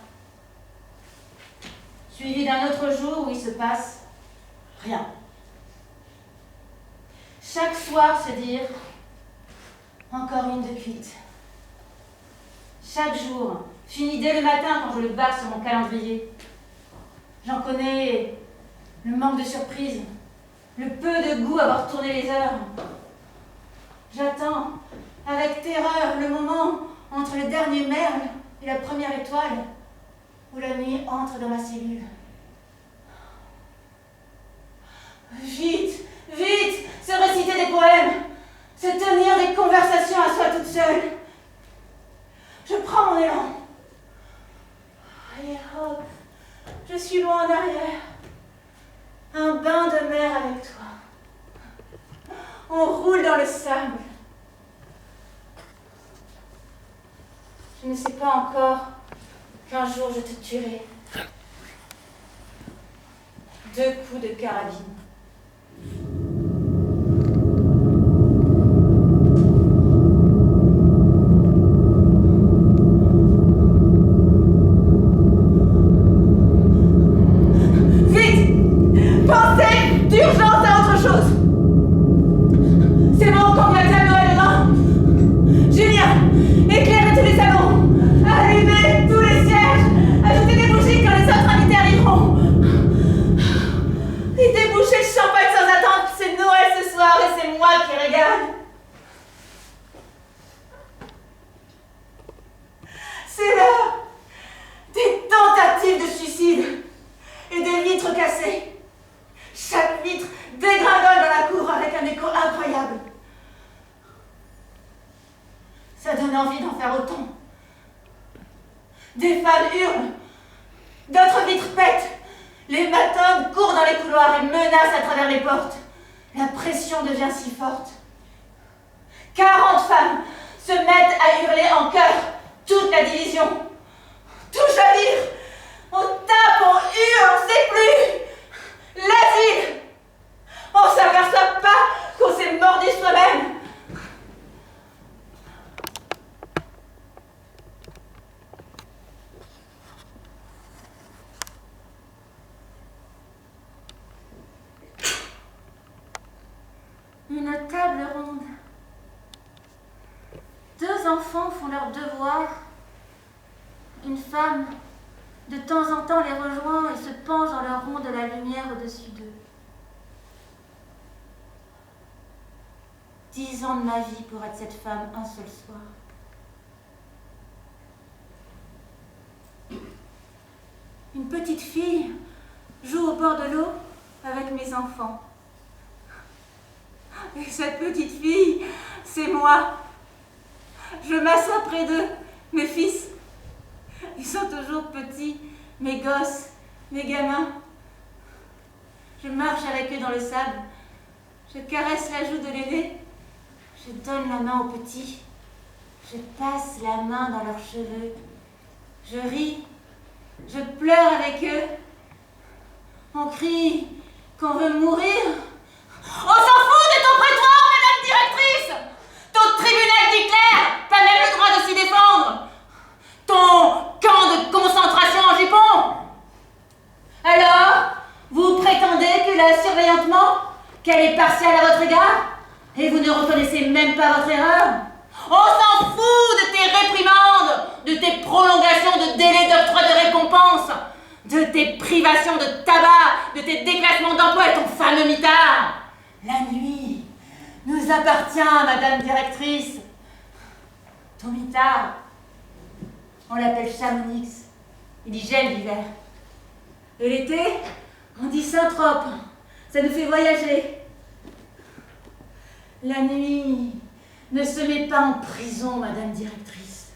suivi d'un autre jour où il se passe rien. Chaque soir se dire encore une de cuite. Chaque jour, fini dès le matin quand je le barre sur mon calendrier. J'en connais le manque de surprise, le peu de goût à voir tourner les heures. J'attends avec terreur le moment entre le dernier merle et la première étoile, où la nuit entre dans ma cellule. Vite, vite, se réciter des poèmes, se se tenir des conversations à soi toute seule. Je prends mon élan. Allez hop, je suis loin en arrière. Un bain de mer avec toi. On roule dans le sable. Je ne sais pas encore qu'un jour je te tuerai. 2 coups de carabine. C'est l'heure des tentatives de suicide et des vitres cassées. Chaque vitre dégringole dans la cour avec un écho incroyable. Ça donne envie d'en faire autant. Des femmes hurlent, d'autres vitres pètent. Les matomes courent dans les couloirs et menacent à travers les portes. La pression devient si forte. 40 femmes se mettent à hurler en chœur. Toute la division. Tout chavire. On tape, on hurle, on sait plus. L'asile. On s'aperçoit pas qu'on s'est mordu soi-même. Une table ronde. 2 enfants font leurs devoirs. Une femme, de temps en temps, les rejoint et se penche dans le rond de la lumière au-dessus d'eux. 10 ans de ma vie pour être cette femme un seul soir. Une petite fille joue au bord de l'eau avec mes enfants. Et cette petite fille, c'est moi. Je m'assois près d'eux, mes fils. Ils sont toujours petits, mes gosses, mes gamins. Je marche avec eux dans le sable. Je caresse la joue de l'aîné. Je donne la main aux petits. Je passe la main dans leurs cheveux. Je ris. Je pleure avec eux. On crie qu'on veut mourir. On s'en fout de ton prétoire, madame directrice! Ton tribunal d'Hitler, pas même le droit de s'y défendre! Ton camp de concentration en jupon! Alors, vous prétendez que la surveillante ment, qu'elle est partiale à votre égard? Et vous ne reconnaissez même pas votre erreur? On s'en fout de tes réprimandes, de tes prolongations de délais d'octroi de récompense, de tes privations de tabac, de tes déclassements d'emploi et ton fameux mitard. La nuit nous appartient, madame directrice. Ton mitard, on l'appelle Chamonix. Il y gèle l'hiver. Et l'été, on dit Saint-Trope. Ça nous fait voyager. La nuit ne se met pas en prison, madame directrice.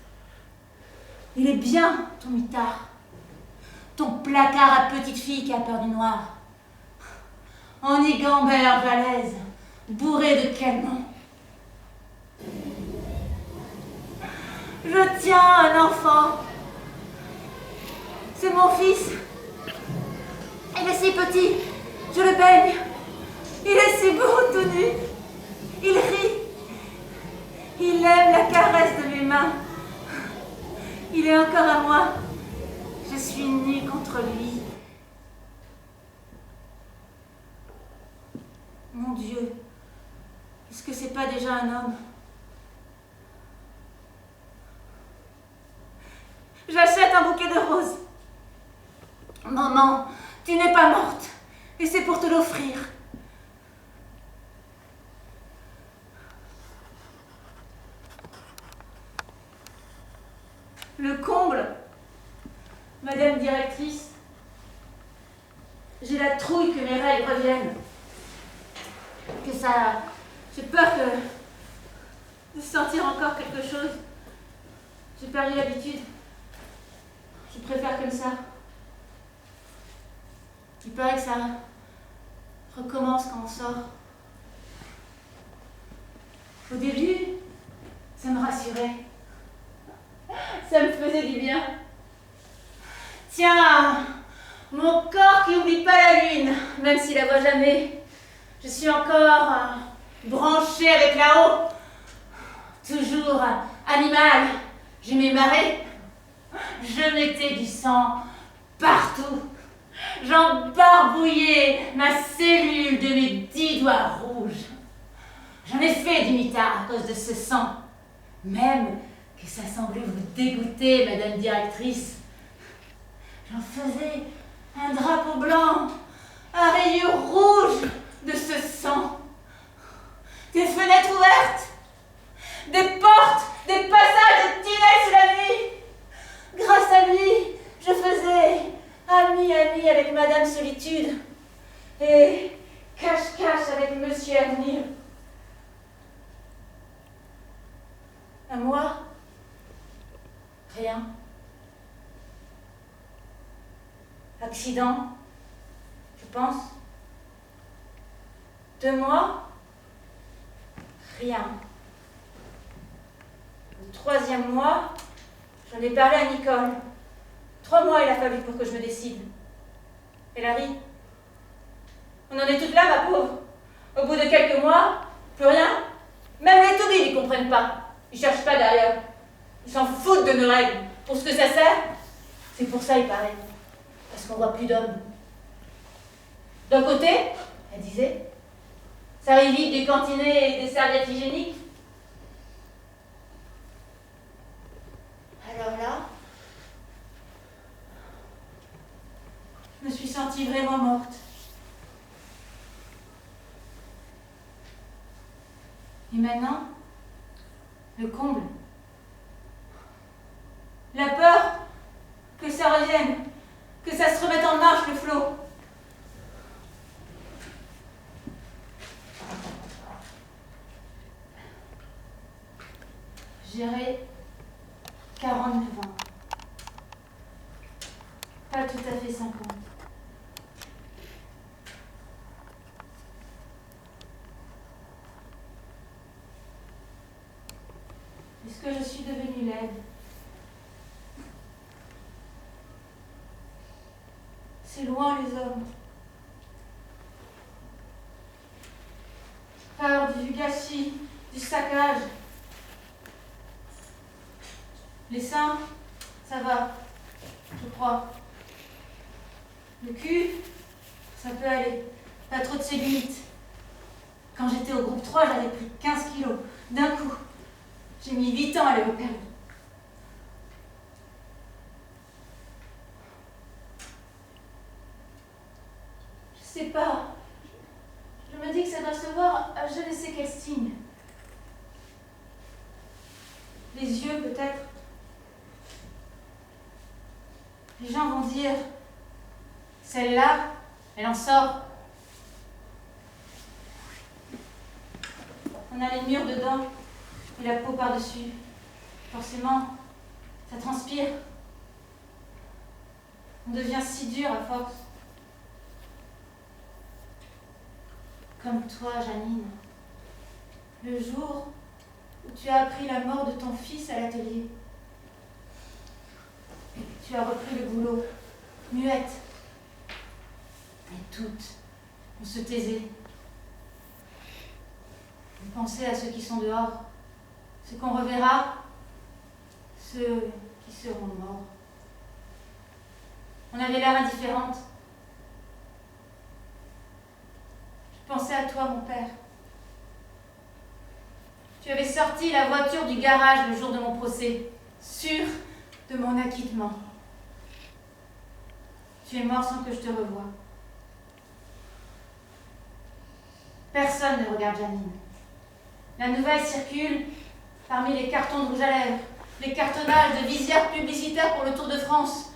Il est bien, ton mitard. Ton placard à petite fille qui a peur du noir. On y gamberge à l'aise, bourré de calmant. Je tiens un enfant. C'est mon fils. Il est si petit, je le baigne. Il est si beau tout nu. Il rit. Il aime la caresse de mes mains. Il est encore à moi. Je suis nue contre lui. Mon Dieu, est-ce que c'est pas déjà un homme? J'achète un bouquet de roses. Maman, tu n'es pas morte, et c'est pour te l'offrir. Le comble, madame directrice, j'ai la trouille que mes règles reviennent. J'ai peur de sentir encore quelque chose. J'ai perdu l'habitude. Je préfère comme ça. Il paraît que ça recommence quand on sort. Au début, ça me rassurait. Ça me faisait du bien. Tiens, mon corps qui n'oublie pas la lune, même s'il la voit jamais. Je suis encore branchée avec là-haut. Toujours animal. J'aimais marrer. Je mettais du sang partout. J'en barbouillais ma cellule de mes 10 doigts rouges. J'en ai fait du mitard à cause de ce sang. Même que ça semblait vous dégoûter, madame directrice. J'en faisais un drapeau blanc à rayures rouges de ce sang. Des fenêtres ouvertes, des portes, des passages, des tunnels sous la nuit. Grâce à lui, je faisais ami avec madame Solitude et cache-cache avec monsieur Avenir. À moi, rien. Accident, je pense. 2 mois, rien. Le 3e mois, j'en ai parlé à Nicole. 3 mois il a fallu pour que je me décide. Elle a ri. On en est toutes là, ma pauvre. Au bout de quelques mois, plus rien. Même les toubibs, ils comprennent pas. Ils cherchent pas derrière. Ils s'en foutent de nos règles. Pour ce que ça sert, c'est pour ça, il paraît. Parce qu'on voit plus d'hommes. D'un côté, elle disait, ça évite des cantinets et des serviettes hygiéniques. Alors là, je me suis sentie vraiment morte. Et maintenant, le comble. La peur que ça revienne, que ça se remette en marche, le flot. J'irai 49 ans. Pas tout à fait 50. Est-ce que je suis devenue laide? C'est loin les hommes. Peur du gâchis, du saccage. Les seins, ça va, je crois. Le cul, ça peut aller. Pas trop de cellulite. Quand j'étais au groupe 3, j'avais pris 15 kilos d'un coup. J'ai mis 8 ans à les repérer. Je sais pas. Je me dis que ça doit se voir à je ne sais quel signe. Les yeux, peut-être. Les gens vont dire, celle-là, elle en sort. On a les murs dedans et la peau par-dessus. Forcément, ça transpire. On devient si dur à force. Comme toi, Janine. Le jour où tu as appris la mort de ton fils à l'atelier. Tu as repris le boulot, muette. Et toutes, on se taisait. On pensait à ceux qui sont dehors, ceux qu'on reverra, ceux qui seront morts. On avait l'air indifférente. Je pensais à toi, mon père. Tu avais sorti la voiture du garage le jour de mon procès, sûr de mon acquittement. Tu es mort sans que je te revoie. Personne ne regarde Janine. La nouvelle circule parmi les cartons de rouge à lèvres, les cartonnages de visières publicitaires pour le Tour de France,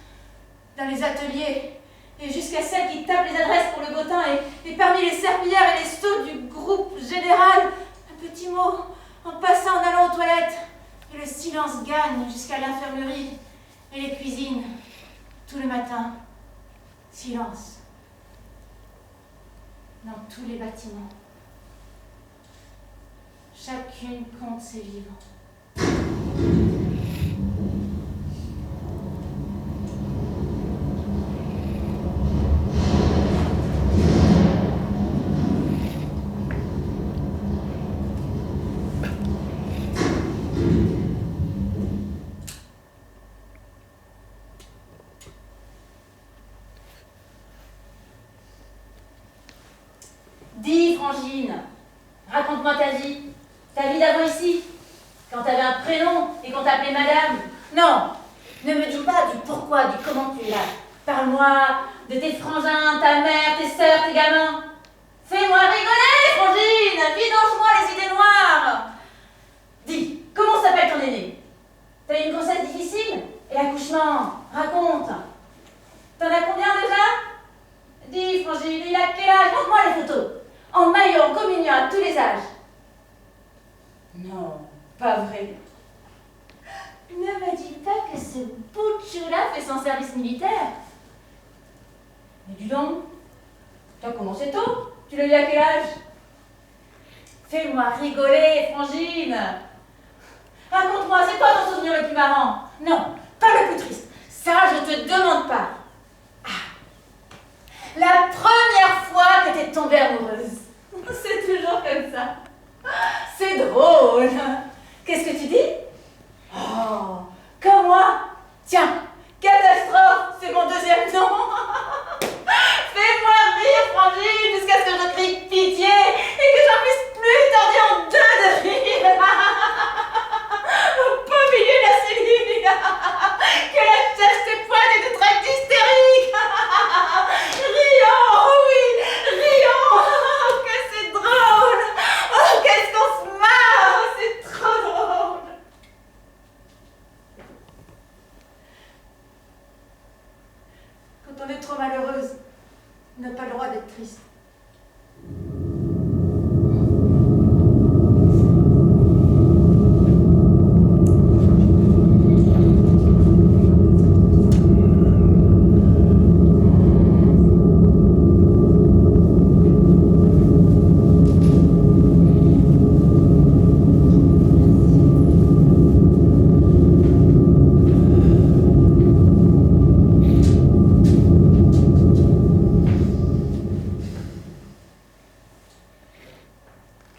dans les ateliers, et jusqu'à celles qui tapent les adresses pour le bottin, et parmi les serpillères et les stouts du groupe général, un petit mot en passant, en allant aux toilettes. Et le silence gagne jusqu'à l'infirmerie et les cuisines. Tout le matin, silence. Dans tous les bâtiments. Chacune compte ses vivants. Dis, Frangine, raconte-moi ta vie d'avant ici, quand t'avais un prénom et qu'on t'appelait madame. Non, ne me dis pas du pourquoi, du comment tu es là. Parle-moi de tes frangins, ta mère, tes sœurs, tes gamins. Fais-moi rigoler, Frangine, vidange-moi les idées noires. Dis, comment s'appelle ton aîné? T'as eu une grossesse difficile? Et l'accouchement, raconte. T'en as combien déjà? Dis, Frangine, il a quel âge? Montre-moi les photos. En maillot, en communion, à tous les âges. Non, pas vrai. Ne me dis pas que ce Bouchoula fait son service militaire. Mais dis donc, t'as commencé tôt. Tu l'as eu à quel âge? Fais-moi rigoler, Frangine. Raconte-moi, c'est quoi ton souvenir le plus marrant? Non, pas le plus triste. Ça, je te demande pas. La première fois que t'es tombée amoureuse. C'est toujours comme ça. C'est drôle. Qu'est-ce que tu dis? Oh, comme moi. Tiens, catastrophe, c'est mon deuxième nom. Fais-moi rire, Frangine, jusqu'à ce que je crie pitié et que j'en puisse plus tordir en deux de rire. Au beau milieu de la cellule, que la chasse tes poids et te traite hystérique. Rions, oui, rions. Oh, que c'est drôle. Oh, qu'est-ce qu'on se marre. C'est trop drôle. Quand on est trop malheureuse, on n'a pas le droit d'être triste.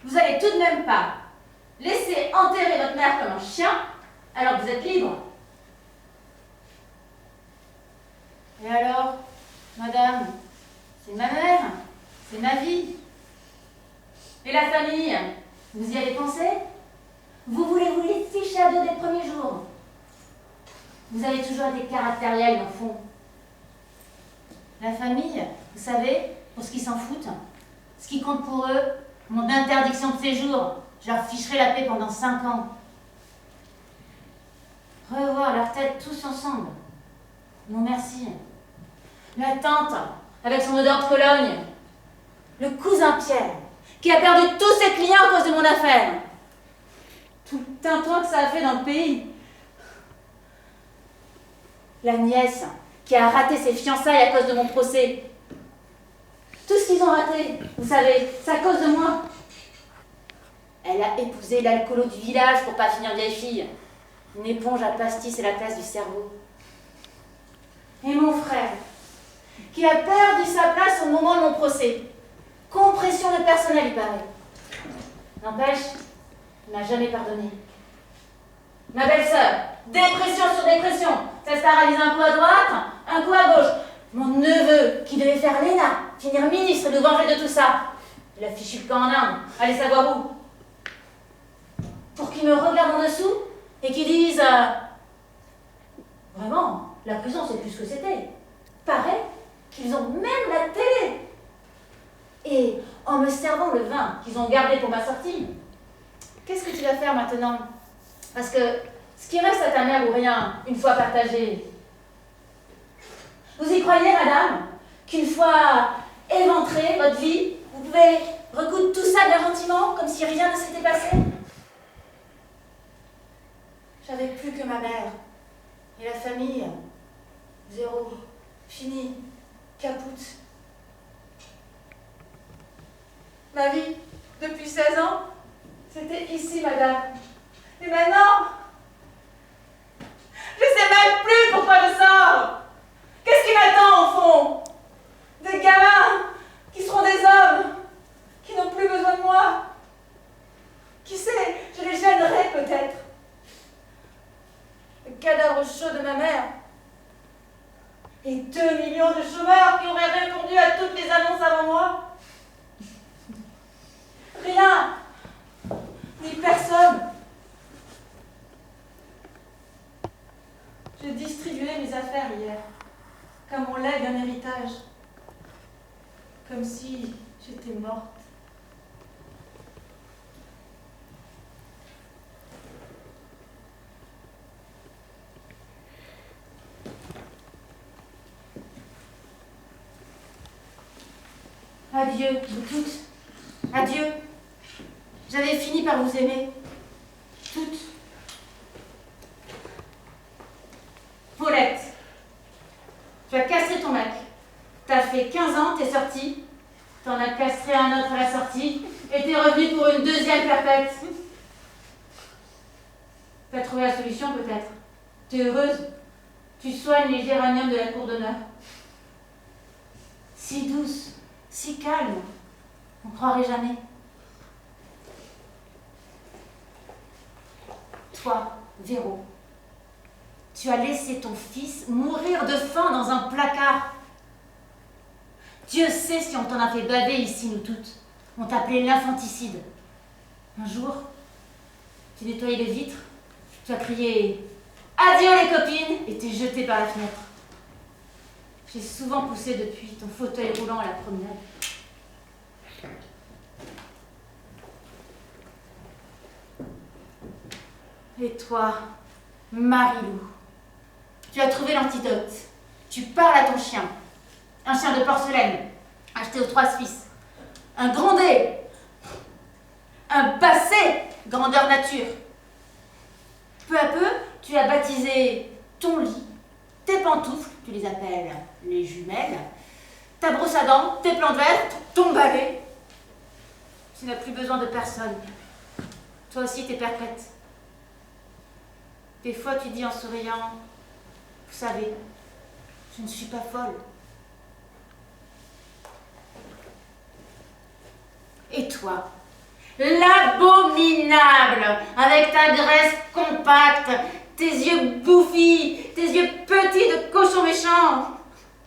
Vous allez tout de même pas laisser enterrer votre mère comme un chien alors que vous êtes libre. Et alors, madame, c'est ma mère, c'est ma vie. Et la famille, vous y avez pensé? Vous voulez vous les ficher à dos dès le premier jour. Vous avez toujours été caractériel au fond. La famille, vous savez, pour ce qui s'en foutent, ce qui compte pour eux, mon interdiction de séjour, je leur ficherai la paix pendant 5 ans. Revoir leur tête tous ensemble. Non merci. La tante, avec son odeur de Cologne. Le cousin Pierre, qui a perdu tous ses clients à cause de mon affaire. Tout le tintouin que ça a fait dans le pays. La nièce, qui a raté ses fiançailles à cause de mon procès. Tout ce qu'ils ont raté, vous savez, c'est à cause de moi. Elle a épousé l'alcoolo du village pour pas finir vieille fille. Une éponge à pastis et la place du cerveau. Et mon frère, qui a perdu sa place au moment de mon procès. Compression de personnel, il paraît. N'empêche, il m'a jamais pardonné. Ma belle-sœur, dépression sur dépression. Ça se paralyse un coup à droite, un coup à gauche. Mon neveu, qui devait faire l'ENA, finir ministre et nous venger de tout ça. Il a fichu le camp en Inde, allez savoir où. Pour qu'il me regarde en dessous et qu'il dise vraiment, la prison c'est plus ce que c'était. Paraît qu'ils ont même la télé. Et en me servant le vin qu'ils ont gardé pour ma sortie, qu'est-ce que tu vas faire maintenant? Parce que ce qui reste à ta mère ou rien, une fois partagé. Vous y croyez, madame, qu'une fois éventrée votre vie, vous pouvez recoudre tout ça bien gentiment, comme si rien ne s'était passé? J'avais plus que ma mère. Et la famille, zéro, fini, capoute. Ma vie, depuis 16 ans, c'était ici, madame. Et maintenant, je sais même plus pourquoi je sors. Qu'est-ce qui m'attend au fond? Des gamins qui seront des hommes, qui n'ont plus besoin de moi. Qui sait, je les gênerai peut-être. Le cadavre chaud de ma mère. Et 2 millions de chômeurs qui auraient répondu à toutes les annonces avant moi. Rien, ni personne. J'ai distribué mes affaires hier, comme on lègue un héritage, comme si j'étais morte. Adieu, vous toutes. Adieu. J'avais fini par vous aimer. Toutes. Paulette, tu as cassé ton mec. T'as fait 15 ans, t'es sortie. T'en as castré un autre à la sortie. Et t'es revenue pour une deuxième perpète. T'as trouvé la solution peut-être. T'es heureuse. Tu soignes les géraniums de la cour d'honneur. Si douce, si calme. On ne croirait jamais. Toi, Véro, tu as laissé ton fils mourir de faim dans un placard. Dieu sait si on t'en a fait baver ici, nous toutes. On t'appelait l'infanticide. Un jour, tu nettoyais les vitres, tu as crié « Adieu les copines !» et t'es jeté par la fenêtre. J'ai souvent poussé depuis ton fauteuil roulant à la promenade. Et toi, Marilou, tu as trouvé l'antidote. Tu parles à ton chien. Un chien de porcelaine, acheté aux 3 Suisses. Un grandet. Un basset, grandeur nature. Peu à peu, tu as baptisé ton lit, tes pantoufles, tu les appelles les jumelles, ta brosse à dents, tes plantes vertes, ton balai. Tu n'as plus besoin de personne. Toi aussi, t'es perpète. Des fois, tu dis en souriant, vous savez, je ne suis pas folle. Et toi, l'abominable, avec ta graisse compacte, tes yeux bouffis, tes yeux petits de cochon méchant,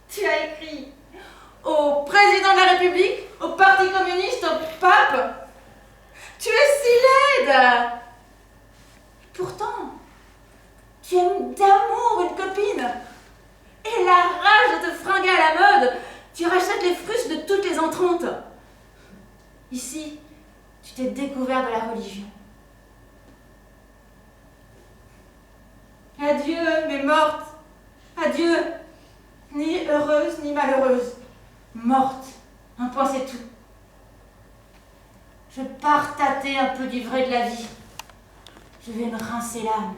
tu as écrit au président de la République, au Parti communiste, au pape. Tu es si laide. Pourtant, tu aimes d'amour une copine. Et la rage de te fringuer à la mode, tu rachètes les frusques de toutes les entrantes. Ici, tu t'es découvert de la religion. Adieu, mais morte. Adieu, ni heureuse ni malheureuse. Morte, un point c'est tout. Je pars tâter un peu du vrai de la vie. Je vais me rincer l'âme.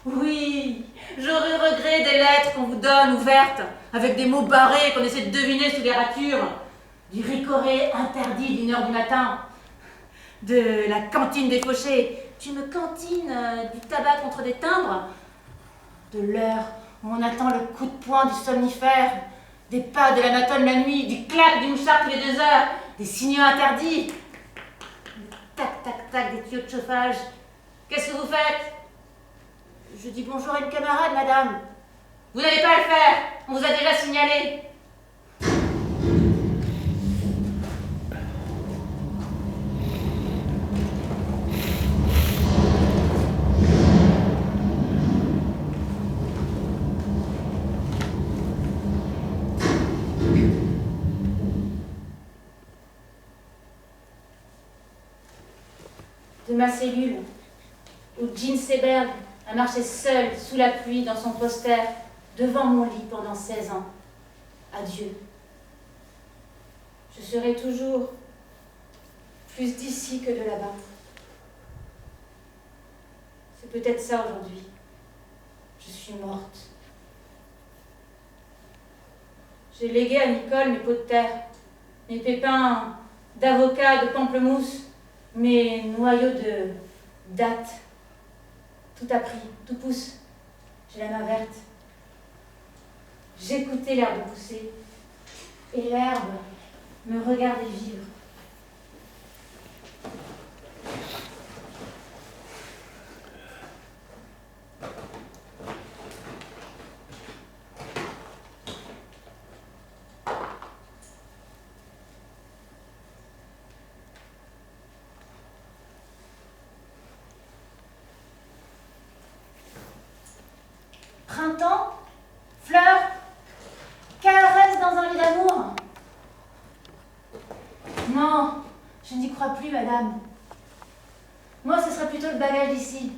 Oui, j'aurais regret des lettres qu'on vous donne ouvertes, avec des mots barrés qu'on essaie de deviner sous les ratures, du ricoré interdit d'1h du matin, de la cantine des fauchés. Tu me cantines du tabac contre des timbres, de l'heure où on attend le coup de poing du somnifère, des pas de la matonne la nuit, du clac du mouchard tous les 2 heures, des signaux interdits, du tac tac tac des tuyaux de chauffage. Qu'est-ce que vous faites? Je dis bonjour à une camarade, madame. Vous n'allez pas le faire, on vous a déjà signalé. De ma cellule, où Jean Seberg a marché seul sous la pluie dans son poster devant mon lit pendant 16 ans. Adieu. Je serai toujours plus d'ici que de là-bas. C'est peut-être ça aujourd'hui. Je suis morte. J'ai légué à Nicole mes pots de terre, mes pépins d'avocat, de pamplemousse, mes noyaux de dattes. Tout a pris, tout pousse. J'ai la main verte. J'écoutais l'herbe pousser, et l'herbe me regardait vivre. Printemps, fleurs, caresses dans un lit d'amour. Non, je n'y crois plus, madame. Moi, ce serait plutôt le bagage d'ici.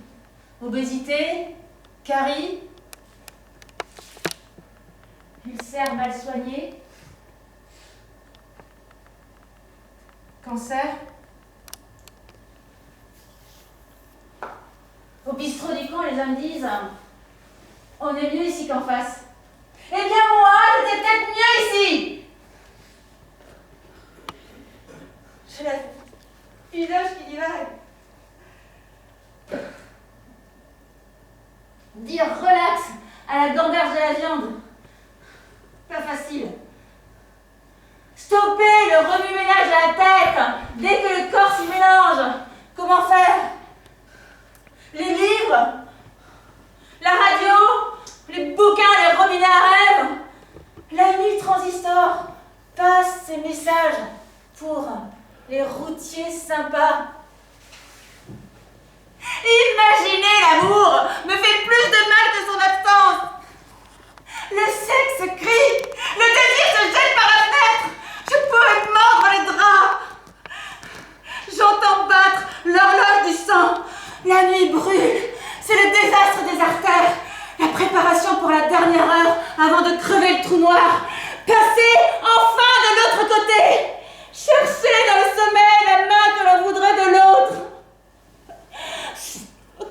Obésité, carie, ulcère mal soigné, cancer. Au bistrot du coin, les hommes disent: on est mieux ici qu'en face. Eh bien moi, j'étais peut-être mieux ici. J'ai la visage qui divague. Dire relax à la gamberge de la viande, pas facile. Stopper le remue-ménage de la tête dès que le corps s'y mélange. Comment faire? Les livres, la radio, les bouquins, les robinets à rêve. La nuit transistor passe ses messages pour les routiers sympas. Imaginez l'amour me fait plus de mal que son absence. Le sexe crie, le désir se jette par la fenêtre. Je pourrais mordre les draps. J'entends battre l'horloge du sang. La nuit brûle, c'est le désastre des artères. La préparation pour la dernière heure avant de crever le trou noir. Passer enfin de l'autre côté. Chercher dans le sommeil la main que l'on voudrait de l'autre.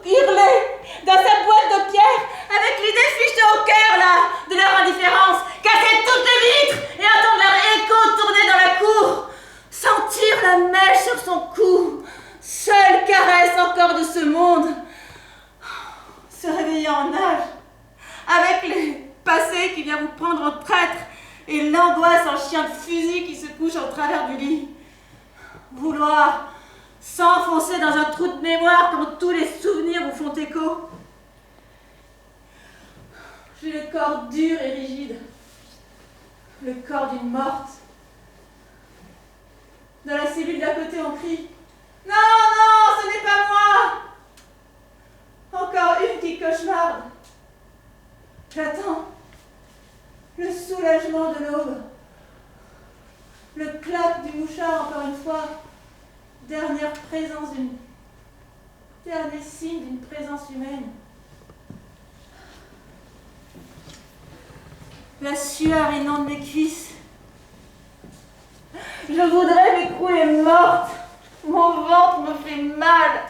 Hurler dans sa boîte de pierre avec l'idée fichée au cœur là de leur indifférence. Casser toutes les vitres et entendre leur écho tourner dans la cour. Sentir la mèche sur son cou. Seule caresse encore de ce monde. Se réveiller en âge. Avec les passés qui vient vous prendre en traître et l'angoisse en chien de fusil qui se couche en travers du lit. Vouloir s'enfoncer dans un trou de mémoire quand tous les souvenirs vous font écho. J'ai le corps dur et rigide. Le corps d'une morte. Dans la cellule d'à côté, on crie: non, non, ce n'est pas moi! Encore une qui cauchemarde. J'attends le soulagement de l'aube. Le clap du mouchard, encore une fois. Dernière présence dernier signe d'une présence humaine. La sueur inonde mes cuisses. Je voudrais m'écrouler morte. Mon ventre me fait mal.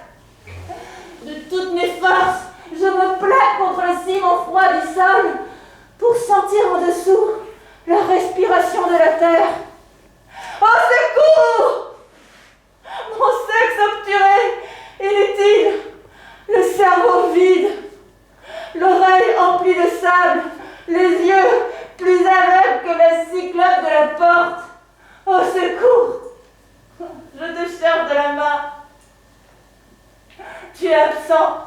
De toutes mes forces, je me plaque contre le ciment froid du sol pour sentir en dessous la respiration de la terre. Au secours! Mon sexe obturé, inutile, le cerveau vide, l'oreille emplie de sable, les yeux plus aveugles que la cyclope de la porte. Au secours! Je te cherche de la main. Tu es absent.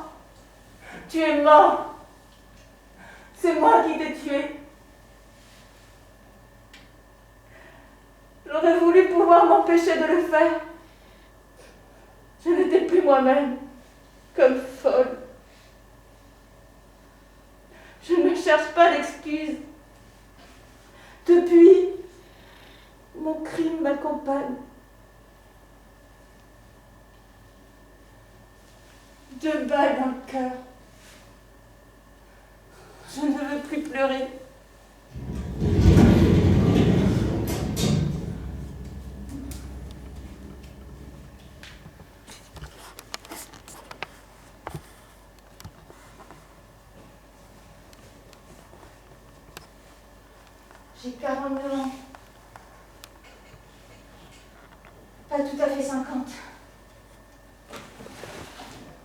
Tu es mort. C'est moi qui t'ai tué. J'aurais voulu pouvoir m'empêcher de le faire. Je n'étais plus moi-même, comme folle. Je ne cherche pas d'excuses. Depuis, mon crime m'accompagne. 2 balles dans le cœur. Je ne veux plus pleurer. J'ai 42 ans. Pas tout à fait 50.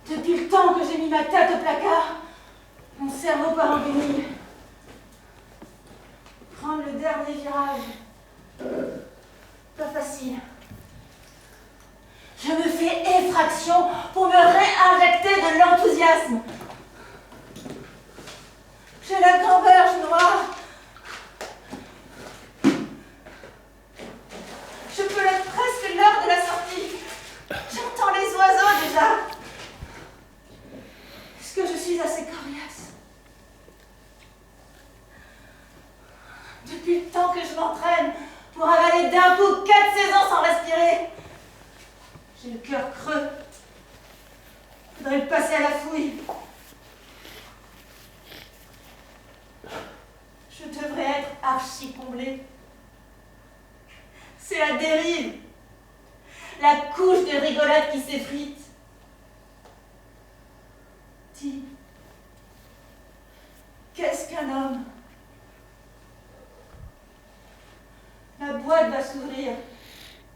Depuis le temps que j'ai mis ma tête au placard, mon cerveau part en guenille. Prendre le dernier virage. Pas facile. Je me fais effraction pour me réinjecter de l'enthousiasme. J'ai la gamberge noire. Je peux être presque l'heure de la sortie. J'entends les oiseaux déjà. Est-ce que je suis assez coriace? Depuis le temps que je m'entraîne pour avaler d'un coup 4 saisons sans respirer, j'ai le cœur creux. Faudrait le passer à la fouille. Je devrais être archi comblée. C'est la dérive. La couche de rigolade qui s'effrite. Dis, qu'est-ce qu'un homme? La boîte va s'ouvrir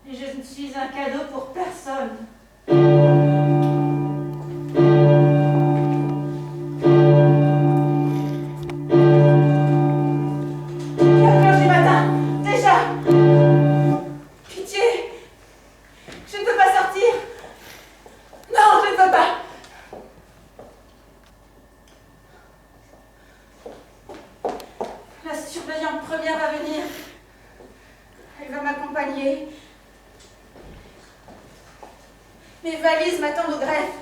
et je ne suis un cadeau pour personne. Mes valises m'attendent au greffe.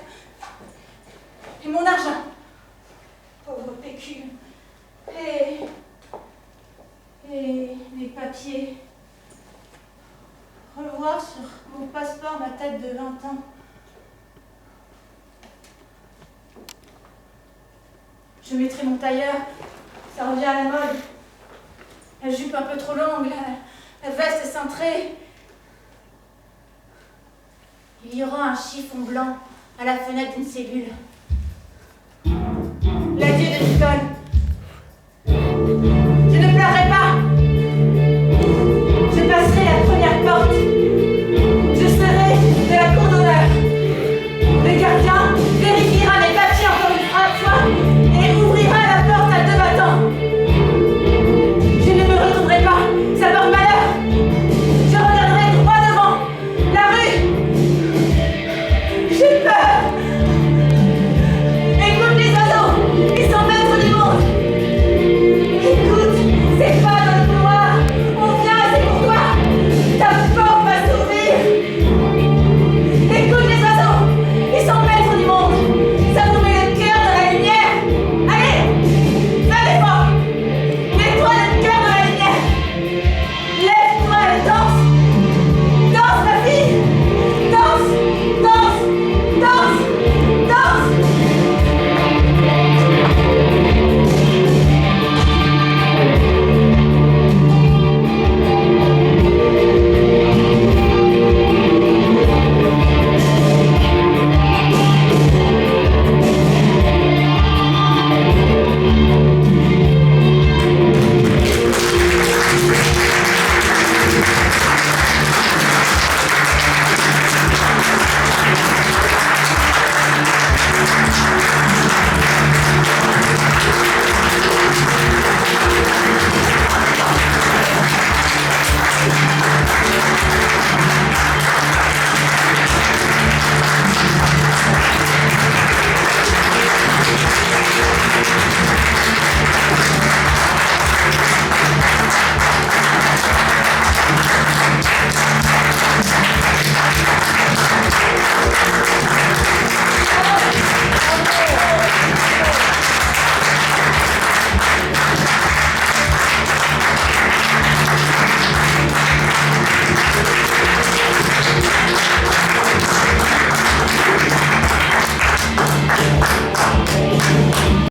Et mon argent. Pauvre PQ. Et mes papiers. Revoir sur mon passeport ma tête de 20 ans. Je mettrai mon tailleur. Ça revient à la mode. La jupe un peu trop longue, la veste cintrée. Il y aura un chiffon blanc à la fenêtre d'une cellule.